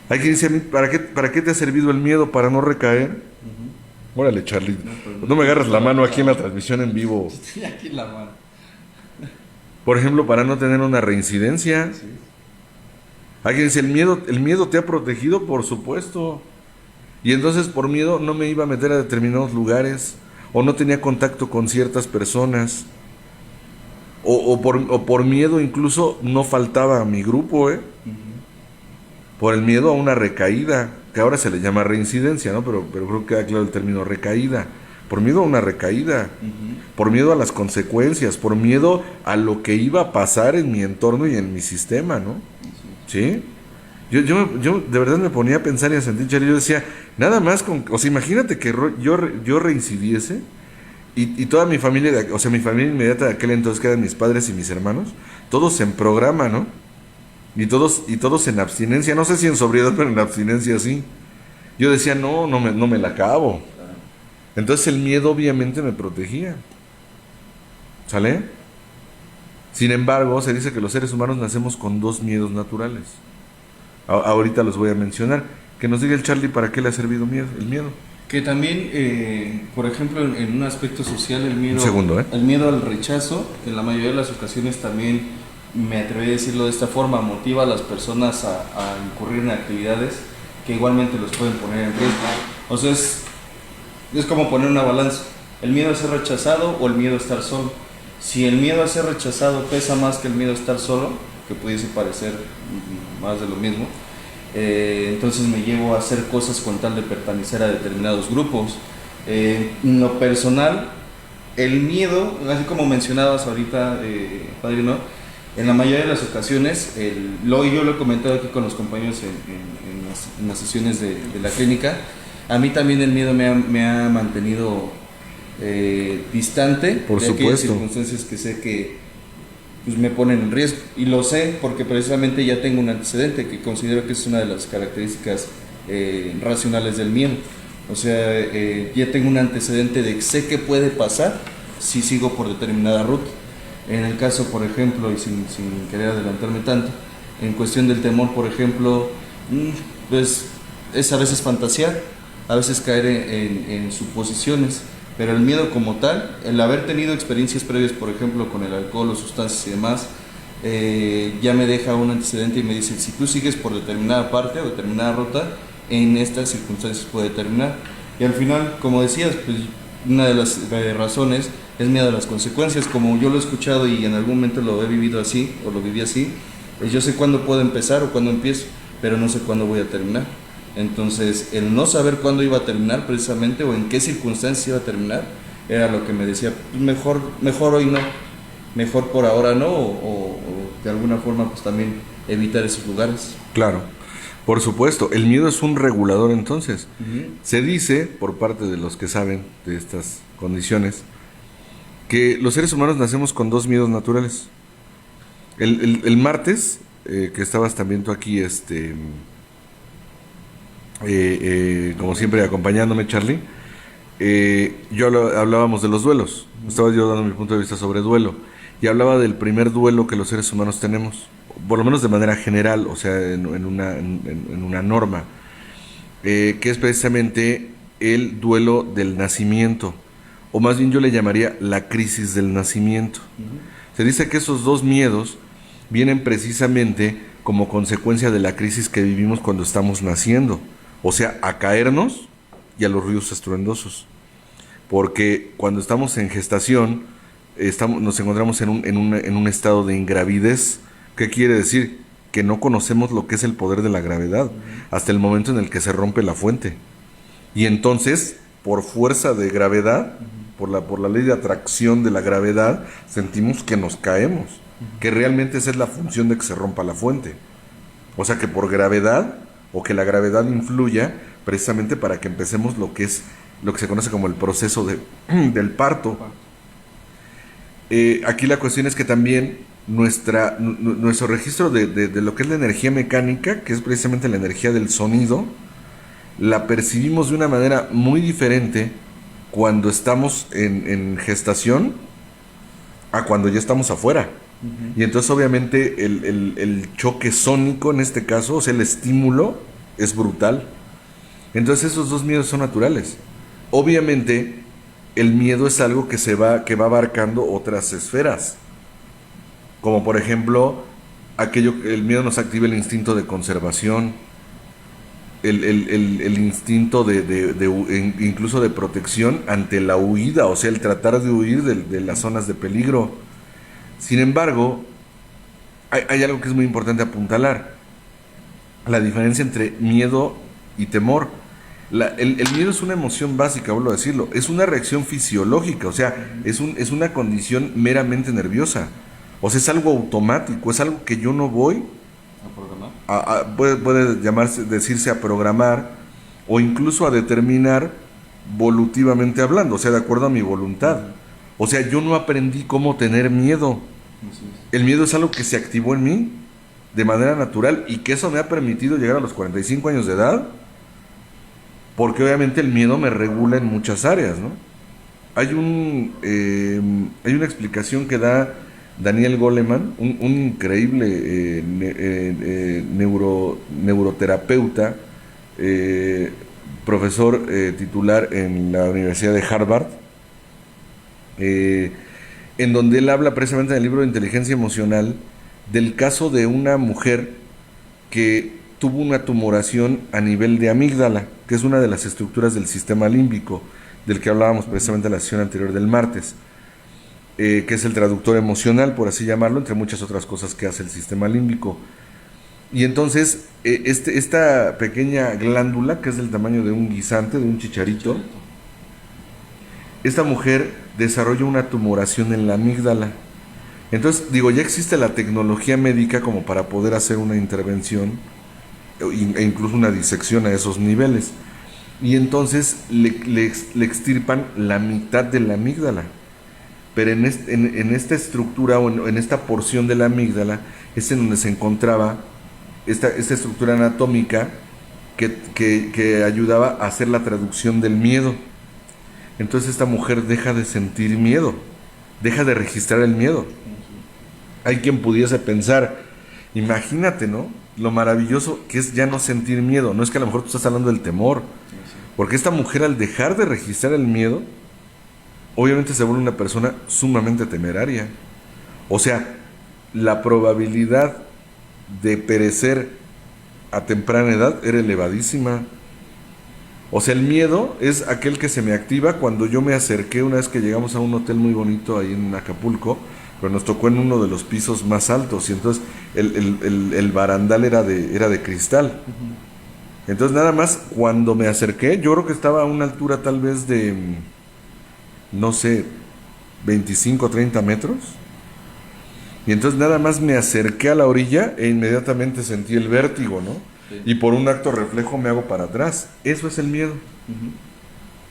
Hay quien dice, ¿para qué te ha servido el miedo? ¿Para no recaer? Órale, Charlie, no me agarras la mano aquí en la transmisión en vivo. Estoy aquí en la mano. Por ejemplo, para no tener una reincidencia. Sí. Hay quien dice, ¿el miedo te ha protegido? Por supuesto. Y entonces por miedo no me iba a meter a determinados lugares, o no tenía contacto con ciertas personas, o por miedo incluso no faltaba a mi grupo, por el miedo a una recaída, que ahora se le llama reincidencia, ¿no? Pero creo que queda claro el término recaída. Por miedo a una recaída, por miedo a las consecuencias, por miedo a lo que iba a pasar en mi entorno y en mi sistema, ¿no? ¿Sí? Yo de verdad me ponía a pensar y a sentir, yo decía, nada más o sea, imagínate que yo reincidiese y toda mi familia, o sea, mi familia inmediata de aquel entonces, que eran mis padres y mis hermanos, todos en programa, ¿no? Y todos en abstinencia, no sé si en sobriedad, pero en abstinencia sí. Yo decía, no me la acabo. Entonces el miedo obviamente me protegía. ¿Sale? Sin embargo, se dice que los seres humanos nacemos con dos miedos naturales. Ahorita los voy a mencionar. Que nos diga el Charlie para qué le ha servido el miedo. Que también, por ejemplo, en un aspecto social, el miedo, un segundo, el miedo al rechazo, en la mayoría de las ocasiones también, me atreví a decirlo de esta forma, motiva a las personas a incurrir en actividades que igualmente los pueden poner en riesgo. O sea, es como poner una balanza, el miedo a ser rechazado o el miedo a estar solo. Si el miedo a ser rechazado pesa más que el miedo a estar solo, que pudiese parecer más de lo mismo, entonces me llevo a hacer cosas con tal de pertenecer a determinados grupos. En lo personal, el miedo, así como mencionabas ahorita, padrino, en la mayoría de las ocasiones, yo lo he comentado aquí con los compañeros en las sesiones de la clínica, a mí también el miedo me ha mantenido distante por de aquellas supuesto circunstancias que sé que pues, me ponen en riesgo, y lo sé porque precisamente ya tengo un antecedente que considero que es una de las características racionales del miedo. O sea, ya tengo un antecedente de que sé qué puede pasar si sigo por determinada ruta. En el caso, por ejemplo, y sin querer adelantarme tanto, en cuestión del temor, por ejemplo, pues es a veces fantasear, a veces caer en suposiciones, pero el miedo como tal, el haber tenido experiencias previas, por ejemplo, con el alcohol o sustancias y demás, ya me deja un antecedente y me dice, si tú sigues por determinada parte o determinada ruta, en estas circunstancias puede terminar. Y al final, como decías, pues una de las razones es miedo a las consecuencias. Como yo lo he escuchado y en algún momento lo he vivido así, o lo viví así, pues yo sé cuándo puedo empezar o cuándo empiezo, pero no sé cuándo voy a terminar. Entonces, el no saber cuándo iba a terminar precisamente, o en qué circunstancias iba a terminar, era lo que me decía, mejor hoy no. mejor por ahora no, o de alguna forma pues también evitar esos lugares. Claro, por supuesto, el miedo es un regulador entonces. Uh-huh. Se dice, por parte de los que saben de estas condiciones, que los seres humanos nacemos con dos miedos naturales. El martes, que estabas también tú aquí, como siempre acompañándome, Charlie, hablábamos de los duelos. Estaba yo dando mi punto de vista sobre duelo. Y hablaba del primer duelo que los seres humanos tenemos, por lo menos de manera general, o sea, en una norma, que es precisamente el duelo del nacimiento, o más bien yo le llamaría la crisis del nacimiento. Uh-huh. Se dice que esos dos miedos vienen precisamente como consecuencia de la crisis que vivimos cuando estamos naciendo, o sea, a caernos y a los ruidos estruendosos, porque cuando estamos en gestación nos encontramos en un estado de ingravidez. ¿Qué quiere decir? Que no conocemos lo que es el poder de la gravedad hasta el momento en el que se rompe la fuente, y entonces por fuerza de gravedad, por la ley de atracción de la gravedad, sentimos que nos caemos, que realmente esa es la función de que se rompa la fuente, o sea que por gravedad, o que la gravedad influya precisamente para que empecemos lo que se conoce como el proceso del parto. Aquí la cuestión es que también nuestro registro de lo que es la energía mecánica, que es precisamente la energía del sonido, la percibimos de una manera muy diferente cuando estamos en gestación a cuando ya estamos afuera. Uh-huh. Y entonces obviamente el choque sónico en este caso, o sea, el estímulo es brutal. Entonces esos dos miedos son naturales. Obviamente el miedo es algo que va abarcando otras esferas, como por ejemplo el miedo nos activa el instinto de conservación, el instinto incluso de protección ante la huida, o sea, el tratar de huir de las zonas de peligro. Sin embargo, hay algo que es muy importante apuntalar: la diferencia entre miedo y temor. El miedo es una emoción básica, vuelvo a decirlo, es una reacción fisiológica, o sea, es una condición meramente nerviosa, o sea, es algo automático, es algo que yo no voy a programar. Puede decirse a programar, o incluso a determinar volutivamente hablando, o sea, de acuerdo a mi voluntad. O sea, yo no aprendí cómo tener miedo. El miedo es algo que se activó en mí de manera natural, y que eso me ha permitido llegar a los 45 años de edad, porque obviamente el miedo me regula en muchas áreas, ¿no? Hay una explicación que da Daniel Goleman, un increíble neuroterapeuta, profesor titular en la Universidad de Harvard, en donde él habla precisamente en el libro de Inteligencia Emocional del caso de una mujer que tuvo una tumoración a nivel de amígdala, que es una de las estructuras del sistema límbico, del que hablábamos precisamente en la sesión anterior del martes, que es el traductor emocional, por así llamarlo, entre muchas otras cosas que hace el sistema límbico. Y entonces, esta pequeña glándula, que es del tamaño de un guisante, de un chicharito, esta mujer desarrolla una tumoración en la amígdala. Entonces, ya existe la tecnología médica como para poder hacer una intervención e incluso una disección a esos niveles. Y entonces le extirpan la mitad de la amígdala. Pero en esta estructura, o en esta porción de la amígdala, es en donde se encontraba esta estructura anatómica que ayudaba a hacer la traducción del miedo. Entonces esta mujer deja de sentir miedo, deja de registrar el miedo. Hay quien pudiese pensar, imagínate, ¿no?, lo maravilloso que es ya no sentir miedo. No es que a lo mejor tú estás hablando del temor, porque esta mujer, al dejar de registrar el miedo, obviamente se vuelve una persona sumamente temeraria. O sea, la probabilidad de perecer a temprana edad era elevadísima. O sea, el miedo es aquel que se me activa cuando yo me acerqué una vez que llegamos a un hotel muy bonito ahí en Acapulco, pero nos tocó en uno de los pisos más altos, y entonces el barandal era de cristal. Entonces nada más cuando me acerqué, yo creo que estaba a una altura tal vez de, no sé, 25 o 30 metros, Y entonces nada más me acerqué a la orilla e inmediatamente sentí el vértigo, ¿no? Sí. Y por un acto reflejo me hago para atrás. Eso es el miedo. Ujú.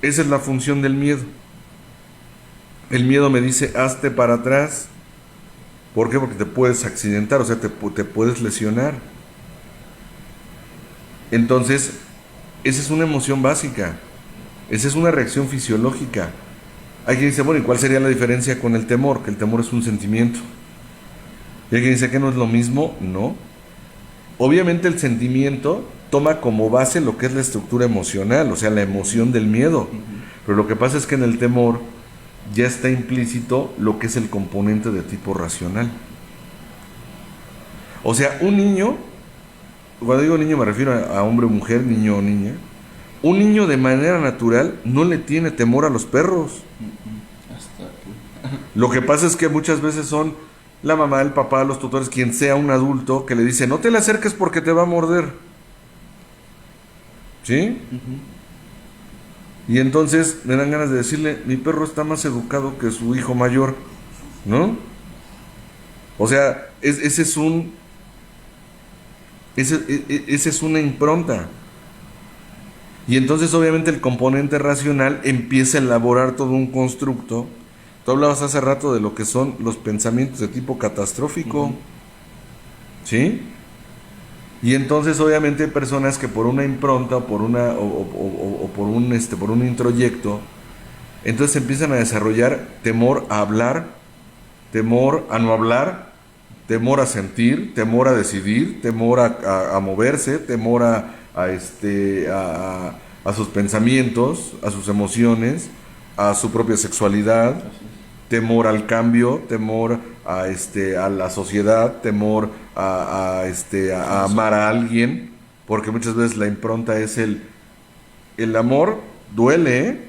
Esa es la función del miedo. El miedo me dice, hazte para atrás. ¿Por qué? Porque te puedes accidentar, o sea, te puedes lesionar. Entonces, esa es una emoción básica. Esa es una reacción fisiológica. Hay quien dice, bueno, ¿y cuál sería la diferencia con el temor? Que el temor es un sentimiento. Y hay quien dice que no es lo mismo. No. Obviamente el sentimiento toma como base lo que es la estructura emocional, o sea, la emoción del miedo. Pero lo que pasa es que en el temor ya está implícito lo que es el componente de tipo racional. O sea, un niño, cuando digo niño me refiero a hombre o mujer, niño o niña, un niño de manera natural no le tiene temor a los perros. Hasta aquí. Lo que pasa es que muchas veces son la mamá, el papá, los tutores, quien sea un adulto que le dice, no te le acerques porque te va a morder. ¿Sí? Y entonces me dan ganas de decirle, mi perro está más educado que su hijo mayor, ¿no? O sea, ese es una impronta. Y entonces obviamente el componente racional empieza a elaborar todo un constructo. Tú hablabas hace rato de lo que son los pensamientos de tipo catastrófico, ¿sí? Y entonces obviamente hay personas que por una impronta por un introyecto, entonces empiezan a desarrollar temor a hablar, temor a no hablar, temor a sentir, temor a decidir, temor a moverse, temor a sus pensamientos, a sus emociones, a su propia sexualidad, temor al cambio, temor a la sociedad, temor a amar a alguien, porque muchas veces la impronta es el amor duele, ¿eh?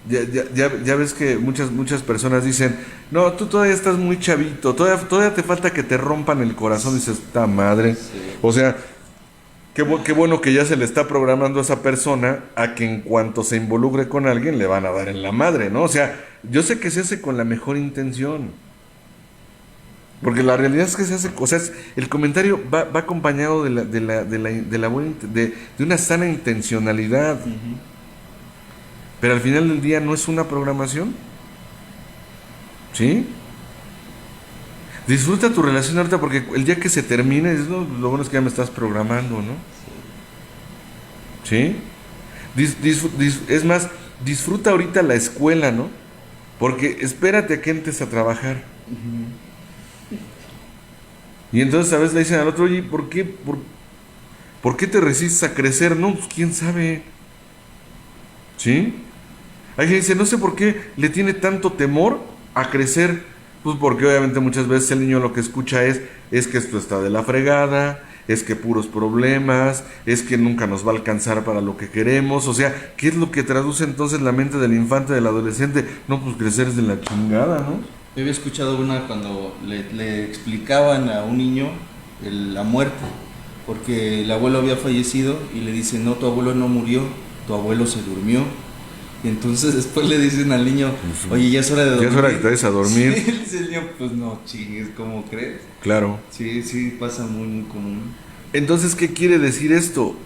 Ya ves que muchas personas dicen, no, tú todavía estás muy chavito, todavía te falta que te rompan el corazón. Dices, esta madre, Sí. o sea, qué bueno que ya se le está programando a esa persona a que en cuanto se involucre con alguien le van a dar en la madre, ¿no? O sea, yo sé que se hace con la mejor intención. Porque la realidad es que se hace, o sea, el comentario va acompañado de una sana intencionalidad. Pero al final del día no es una programación. ¿Sí? Disfruta tu relación ahorita porque el día que se termine, no, lo bueno es que ya me estás programando, ¿no? ¿Sí? Es más, disfruta ahorita la escuela, ¿no? Porque espérate a que entres a trabajar. Y entonces a veces le dicen al otro, oye, ¿por qué te resistes a crecer? No, pues quién sabe. ¿Sí? Hay quien dice, no sé por qué le tiene tanto temor a crecer. Pues porque obviamente muchas veces el niño lo que escucha es que esto está de la fregada, es que puros problemas, es que nunca nos va a alcanzar para lo que queremos. O sea, ¿qué es lo que traduce entonces la mente del infante, del adolescente? No, pues crecer es de la chingada, ¿no? Yo había escuchado una cuando le explicaban a un niño la muerte, porque el abuelo había fallecido y le dicen, no, tu abuelo no murió, tu abuelo se durmió. Y entonces después le dicen al niño, oye, ya es hora de dormir. Ya es hora que te vayas a dormir. Sí, dice el niño, pues no chingues, ¿cómo crees? Claro. Sí, pasa muy común. Entonces, ¿qué quiere decir esto?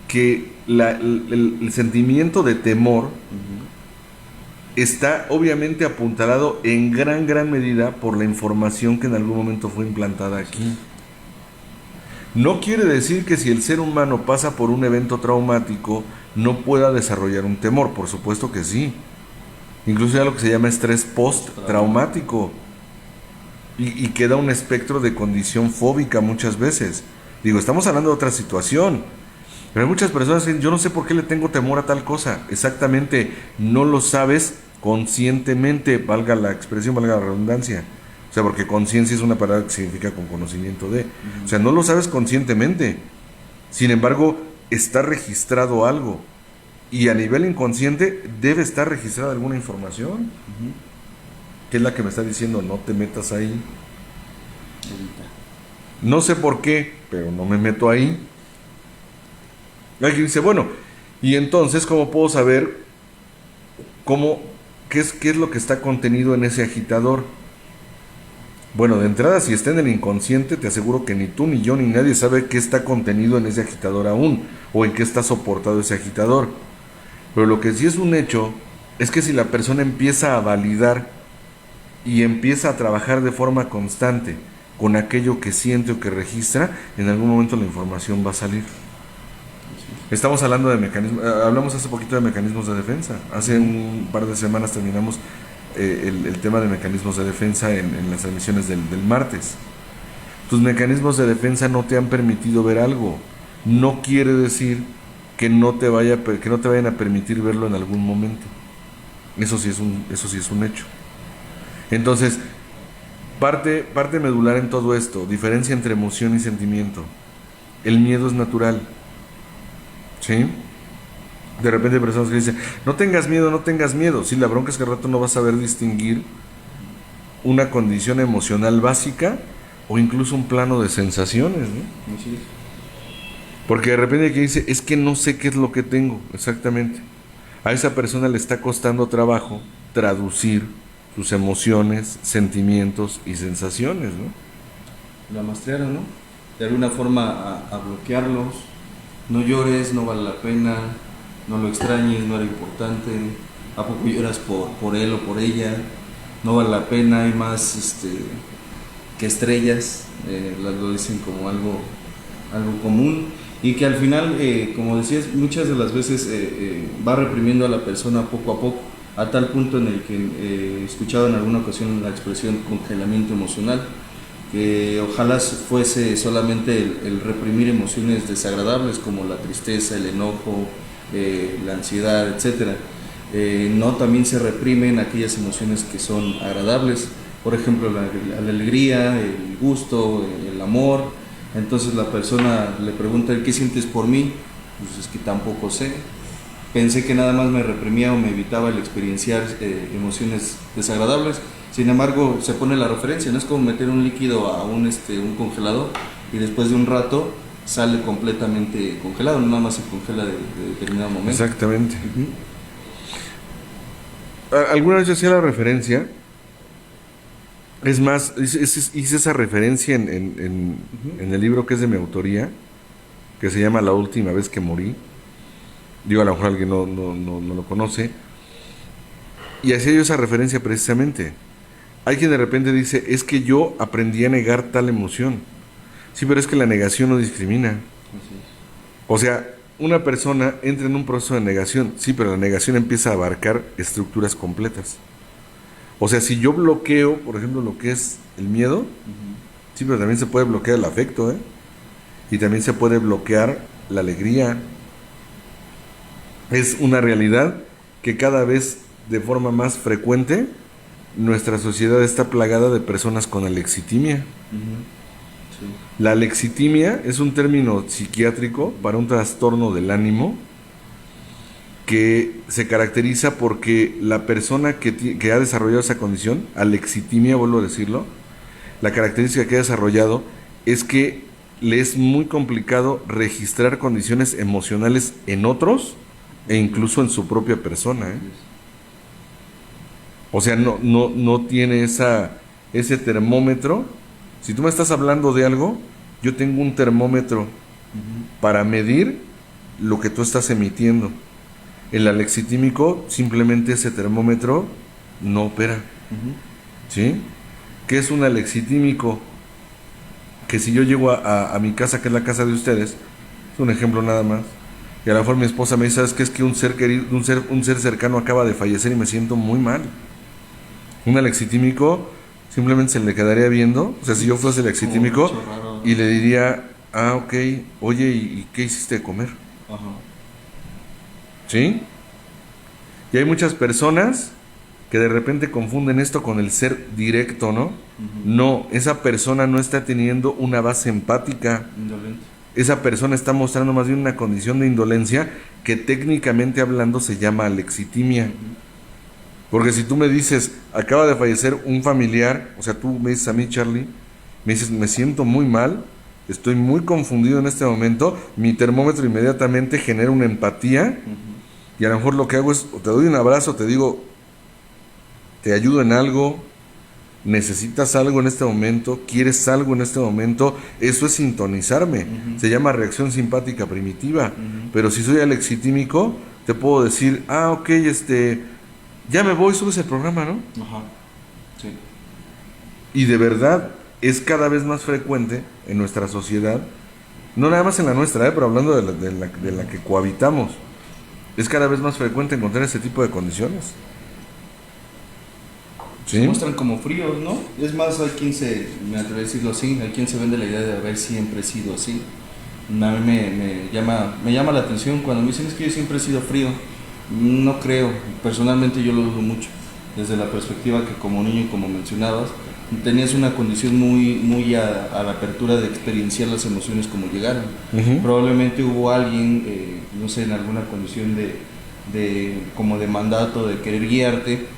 Que el sentimiento de temor está obviamente apuntalado en gran medida por la información que en algún momento fue implantada aquí. No quiere decir que si el ser humano pasa por un evento traumático no pueda desarrollar un temor, por supuesto que sí. Incluso hay lo que se llama estrés post-traumático y queda un espectro de condición fóbica muchas veces. Digo, estamos hablando de otra situación, pero hay muchas personas que dicen, yo no sé por qué le tengo temor a tal cosa. Exactamente, no lo sabes conscientemente, valga la expresión, valga la redundancia. O sea, porque conciencia es una palabra que significa con conocimiento de. O sea, no lo sabes conscientemente. Sin embargo, está registrado algo. Y a nivel inconsciente debe estar registrada alguna información. Que es la que me está diciendo, no te metas ahí. No sé por qué, pero no me meto ahí. Alguien dice, bueno, y entonces, ¿cómo puedo saber qué es lo que está contenido en ese agitador? Bueno, de entrada, si está en el inconsciente, te aseguro que ni tú, ni yo, ni nadie sabe qué está contenido en ese agitador aún, o en qué está soportado ese agitador. Pero lo que sí es un hecho, es que si la persona empieza a validar y empieza a trabajar de forma constante con aquello que siente o que registra, en algún momento la información va a salir. Estamos hablando de mecanismos, hablamos hace poquito de mecanismos de defensa. Hace un par de semanas terminamos el tema de mecanismos de defensa en las emisiones del martes. Tus mecanismos de defensa no te han permitido ver algo. No quiere decir que no te vayan a permitir verlo en algún momento. Eso sí es un hecho. Entonces, parte medular en todo esto, diferencia entre emoción y sentimiento. El miedo es natural. ¿Sí? De repente hay personas que dicen, no tengas miedo, no tengas miedo. Sí, la bronca es que al rato no vas a saber distinguir una condición emocional básica o incluso un plano de sensaciones, ¿no? Así es. Porque de repente hay quien dice, es que no sé qué es lo que tengo, exactamente. A esa persona le está costando trabajo traducir sus emociones, sentimientos y sensaciones, ¿no? La maestrearon, ¿no? De alguna forma a bloquearlos. No llores, no vale la pena, no lo extrañes, no era importante. ¿A poco lloras por él o por ella? No vale la pena, hay más que estrellas. Lo dicen como algo común. Y que al final, como decías, muchas de las veces va reprimiendo a la persona poco a poco, a tal punto en el que he escuchado en alguna ocasión la expresión congelamiento emocional, que ojalá fuese solamente el reprimir emociones desagradables como la tristeza, el enojo, la ansiedad, etc. No, también se reprimen aquellas emociones que son agradables, por ejemplo la alegría, el gusto, el amor. Entonces la persona le pregunta, ¿qué sientes por mí? Pues es que tampoco sé. Pensé que nada más me reprimía o me evitaba el experienciar emociones desagradables. Sin embargo, se pone la referencia, no es como meter un líquido a un congelador y después de un rato sale completamente congelado, no nada más se congela de determinado momento. Exactamente. Alguna vez yo hacía la referencia, es más, hice esa referencia en el libro que es de mi autoría, que se llama La última vez que morí. Digo, a lo mejor alguien no lo conoce. Y hacía yo esa referencia precisamente. Hay quien de repente dice, es que yo aprendí a negar tal emoción. Sí, pero es que la negación no discrimina. O sea, una persona entra en un proceso de negación, sí, pero la negación empieza a abarcar estructuras completas. O sea, si yo bloqueo, por ejemplo, lo que es el miedo, sí, pero también se puede bloquear el afecto, ¿eh? Y también se puede bloquear la alegría. Es una realidad que cada vez de forma más frecuente nuestra sociedad está plagada de personas con alexitimia. Sí. La alexitimia es un término psiquiátrico para un trastorno del ánimo que se caracteriza porque la persona que ha desarrollado esa condición, alexitimia, vuelvo a decirlo, la característica que ha desarrollado es que le es muy complicado registrar condiciones emocionales en otros e incluso en su propia persona, ¿eh? O sea, no tiene ese termómetro. Si tú me estás hablando de algo, yo tengo un termómetro para medir lo que tú estás emitiendo. El alexitímico, simplemente ese termómetro no opera. ¿Sí? ¿Qué es un alexitímico? Que si yo llego a mi casa, que es la casa de ustedes, es un ejemplo nada más, y a lo mejor mi esposa me dice, ¿sabes qué? Es que un ser querido, un ser cercano acaba de fallecer y me siento muy mal. Un alexitímico simplemente se le quedaría viendo. O sea, si yo fuese alexitímico y le diría, ok, oye, ¿y qué hiciste de comer? Ajá. ¿Sí? Y hay muchas personas que de repente confunden esto con el ser directo, ¿no? No, esa persona no está teniendo una base empática. Indolente. Esa persona está mostrando más bien una condición de indolencia que técnicamente hablando se llama alexitimia. Porque si tú me dices, acaba de fallecer un familiar, o sea, tú me dices a mí, Charlie, me dices, me siento muy mal, estoy muy confundido en este momento, mi termómetro inmediatamente genera una empatía, y a lo mejor lo que hago es, o te doy un abrazo, te digo, te ayudo en algo, necesitas algo en este momento, quieres algo en este momento, eso es sintonizarme. Se llama reacción simpática primitiva. Pero si soy alexitímico, te puedo decir, ok, ya me voy, subes el programa, ¿no? Ajá. Sí. Y de verdad es cada vez más frecuente en nuestra sociedad, no nada más en la nuestra, pero hablando de la que cohabitamos, es cada vez más frecuente encontrar ese tipo de condiciones. ¿Sí? Se muestran como fríos, ¿no? Es más, hay quien me atrevo a decirlo así, hay quien se vende la idea de haber siempre sido así. A mí me llama la atención cuando me dicen, es que yo siempre he sido frío. No creo, personalmente yo lo dudo mucho, desde la perspectiva que como niño, como mencionabas, tenías una condición muy a la apertura de experienciar las emociones como llegaran. Probablemente hubo alguien, no sé, en alguna condición como de mandato, de querer guiarte,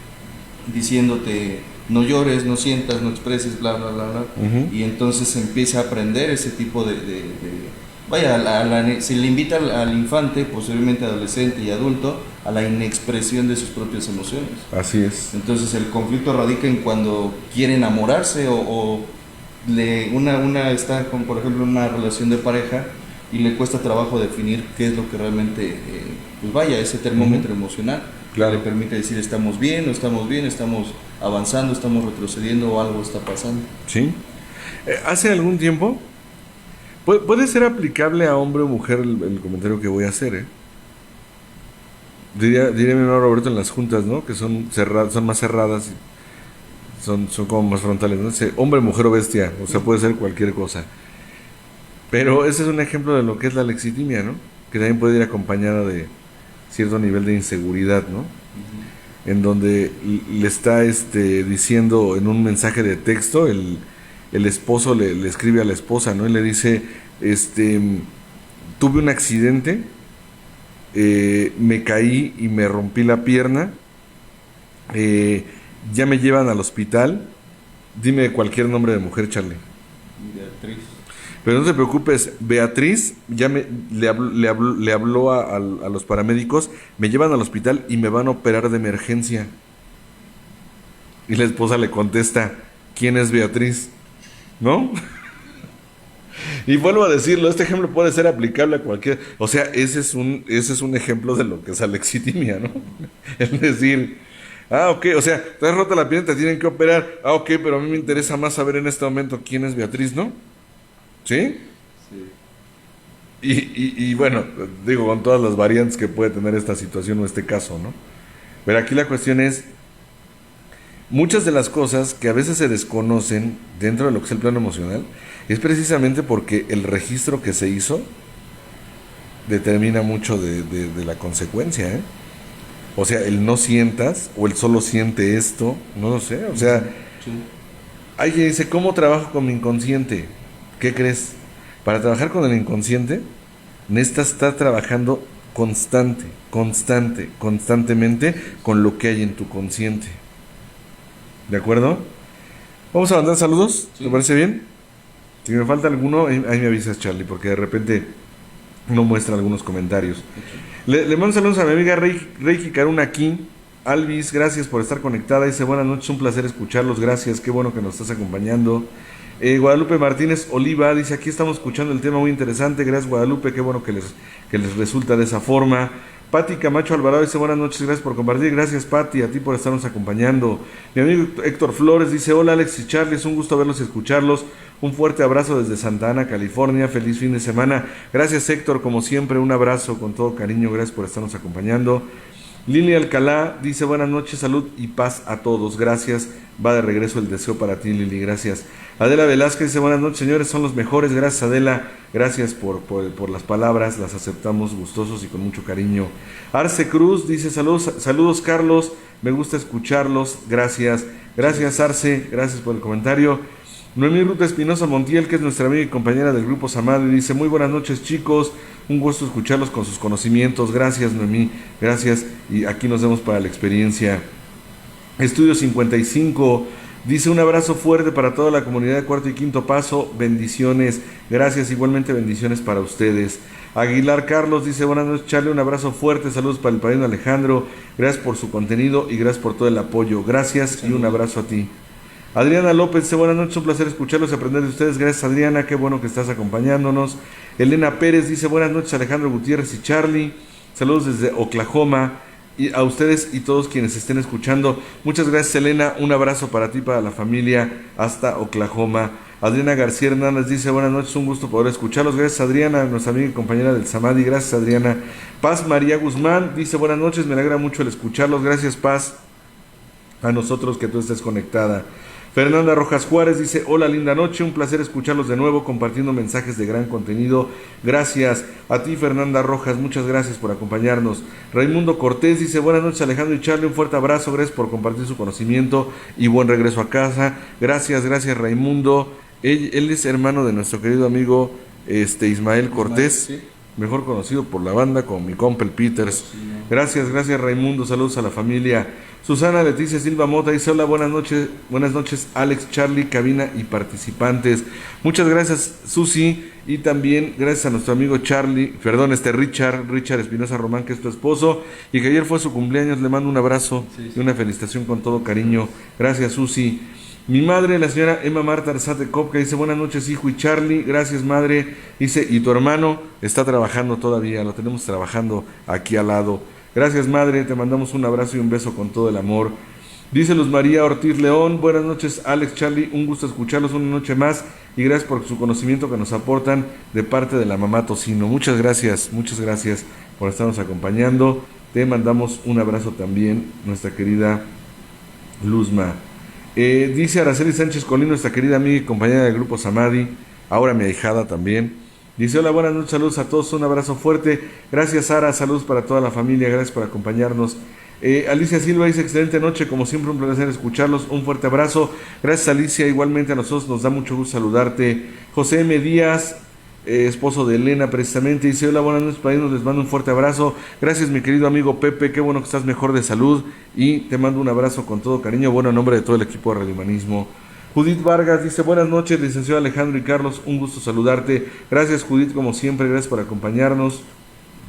diciéndote no llores, no sientas, no expreses, bla, bla, bla, bla. Y entonces empieza a aprender ese tipo vaya, se le invita al infante, posiblemente adolescente y adulto, a la inexpresión de sus propias emociones. Así es. Entonces el conflicto radica en cuando quiere enamorarse una está con, por ejemplo, una relación de pareja y le cuesta trabajo definir qué es lo que realmente, pues vaya, ese termómetro emocional. Claro. Le permite decir estamos bien, no estamos bien, estamos avanzando, estamos retrocediendo o algo está pasando. Sí. Hace algún tiempo, puede ser aplicable a hombre o mujer el comentario que voy a hacer, diría mi hermano Roberto en las juntas, ¿no? Que son más cerradas y son como más frontales, ¿no? Hombre, mujer o bestia, o sea, puede ser cualquier cosa. Pero ese es un ejemplo de lo que es la lexitimia, ¿no? Que también puede ir acompañada de cierto nivel de inseguridad, ¿no? En donde le está diciendo en un mensaje de texto, el esposo le escribe a la esposa, ¿no? Y le dice, tuve un accidente, me caí y me rompí la pierna, ya me llevan al hospital, dime cualquier nombre de mujer, Charlie. Beatriz. Pero no te preocupes, Beatriz le habló a los paramédicos, me llevan al hospital y me van a operar de emergencia. Y la esposa le contesta, ¿quién es Beatriz? ¿No? Y vuelvo a decirlo, este ejemplo puede ser aplicable a cualquier... O sea, ese es un ejemplo de lo que es alexitimia, ¿no? Es decir, ok, o sea, te has roto la pierna, te tienen que operar. Ok, pero a mí me interesa más saber en este momento quién es Beatriz, ¿no? ¿Sí? Sí. Y bueno, digo, con todas las variantes que puede tener esta situación o este caso, ¿no? Pero aquí la cuestión es, muchas de las cosas que a veces se desconocen dentro de lo que es el plano emocional, es precisamente porque el registro que se hizo determina mucho de la consecuencia, ¿eh? O sea, el no sientas, o el solo siente esto, no lo sé, o sea, Sí. Hay quien dice, ¿cómo trabajo con mi inconsciente? ¿Qué crees? Para trabajar con el inconsciente, necesitas estar trabajando constantemente con lo que hay en tu consciente. ¿De acuerdo? Vamos a mandar saludos, Sí. ¿te parece bien? Si me falta alguno, ahí me avisas, Charlie, porque de repente no muestra algunos comentarios. Le mando saludos a mi amiga Reiki Karuna aquí. Alvis, gracias por estar conectada. Dice, buenas noches, un placer escucharlos, gracias, qué bueno que nos estás acompañando. Guadalupe Martínez Oliva dice, aquí estamos escuchando el tema muy interesante, gracias Guadalupe, qué bueno que les resulta de esa forma. Pati Camacho Alvarado dice, buenas noches, gracias por compartir, gracias Pati, a ti por estarnos acompañando. Mi amigo Héctor Flores dice, hola Alex y Charlie, es un gusto verlos y escucharlos, un fuerte abrazo desde Santa Ana, California, feliz fin de semana. Gracias Héctor, como siempre, un abrazo con todo cariño, gracias por estarnos acompañando. Lili Alcalá dice, buenas noches, salud y paz a todos, gracias, va de regreso el deseo para ti Lili, gracias. Adela Velázquez dice, buenas noches señores, son los mejores, gracias Adela, gracias por las palabras, las aceptamos gustosos y con mucho cariño. Arce Cruz dice, saludos Carlos, me gusta escucharlos, gracias Arce, gracias por el comentario. Noemí Ruta Espinosa Montiel, que es nuestra amiga y compañera del grupo Samadhi, dice, muy buenas noches chicos, un gusto escucharlos con sus conocimientos, gracias Noemí, gracias, y aquí nos vemos para la experiencia. Estudio 55 dice, un abrazo fuerte para toda la comunidad de Cuarto y Quinto Paso, bendiciones, gracias, igualmente bendiciones para ustedes. Aguilar Carlos dice, buenas noches Charlie, un abrazo fuerte, saludos para el padrino Alejandro, gracias por su contenido y gracias por todo el apoyo, gracias y un abrazo a ti. Adriana López dice, buenas noches, un placer escucharlos y aprender de ustedes. Gracias, Adriana, qué bueno que estás acompañándonos. Elena Pérez dice, buenas noches, Alejandro Gutiérrez y Charlie. Saludos desde Oklahoma. Y a ustedes y todos quienes estén escuchando. Muchas gracias, Elena. Un abrazo para ti, para la familia, hasta Oklahoma. Adriana García Hernández dice, buenas noches, un gusto poder escucharlos. Gracias, Adriana, nuestra amiga y compañera del Samadhi. Gracias, Adriana. Paz María Guzmán dice, buenas noches, me alegra mucho el escucharlos. Gracias, Paz, a nosotros que tú estés conectada. Fernanda Rojas Juárez dice, hola, linda noche, un placer escucharlos de nuevo, compartiendo mensajes de gran contenido. Gracias a ti, Fernanda Rojas, muchas gracias por acompañarnos. Raimundo Cortés dice, buenas noches, Alejandro y Charlie, un fuerte abrazo, gracias por compartir su conocimiento y buen regreso a casa. Gracias, Raimundo. Él es hermano de nuestro querido amigo Ismael Cortés, sí, mejor conocido por la banda como mi compa el Peters. Sí, no. Gracias Raimundo, saludos a la familia. Susana Leticia Silva Mota dice, hola, buenas noches Alex, Charlie, cabina y participantes. Muchas gracias, Susi, y también gracias a nuestro amigo Richard Espinosa Román, que es tu esposo, y que ayer fue su cumpleaños. Le mando un abrazo y una felicitación con todo cariño. Gracias, Susi. Mi madre, la señora Emma Marta Arzate Copca, dice, buenas noches, hijo y Charlie. Gracias, madre. Dice, y tu hermano está trabajando todavía, lo tenemos trabajando aquí al lado. Gracias, madre, te mandamos un abrazo y un beso con todo el amor. Dice Luz María Ortiz León, buenas noches, Alex, Charlie, un gusto escucharlos una noche más y gracias por su conocimiento que nos aportan de parte de la mamá Tocino. Muchas gracias por estarnos acompañando. Te mandamos un abrazo también, nuestra querida Luzma. Dice Araceli Sánchez Colín, nuestra querida amiga y compañera del grupo Samadhi, ahora mi ahijada también. Dice, hola, buenas noches, saludos a todos, un abrazo fuerte. Gracias, Sara, saludos para toda la familia, gracias por acompañarnos. Alicia Silva dice, excelente noche, como siempre un placer escucharlos, un fuerte abrazo. Gracias, Alicia, igualmente a nosotros nos da mucho gusto saludarte. José M. Díaz, esposo de Elena precisamente, dice, hola, buenas noches, padrinos, les mando un fuerte abrazo. Gracias, mi querido amigo Pepe, qué bueno que estás mejor de salud y te mando un abrazo con todo cariño, bueno, en nombre de todo el equipo de Radio Humanismo. Judith Vargas dice, buenas noches, licenciado Alejandro y Carlos, un gusto saludarte. Gracias, Judith, como siempre, gracias por acompañarnos.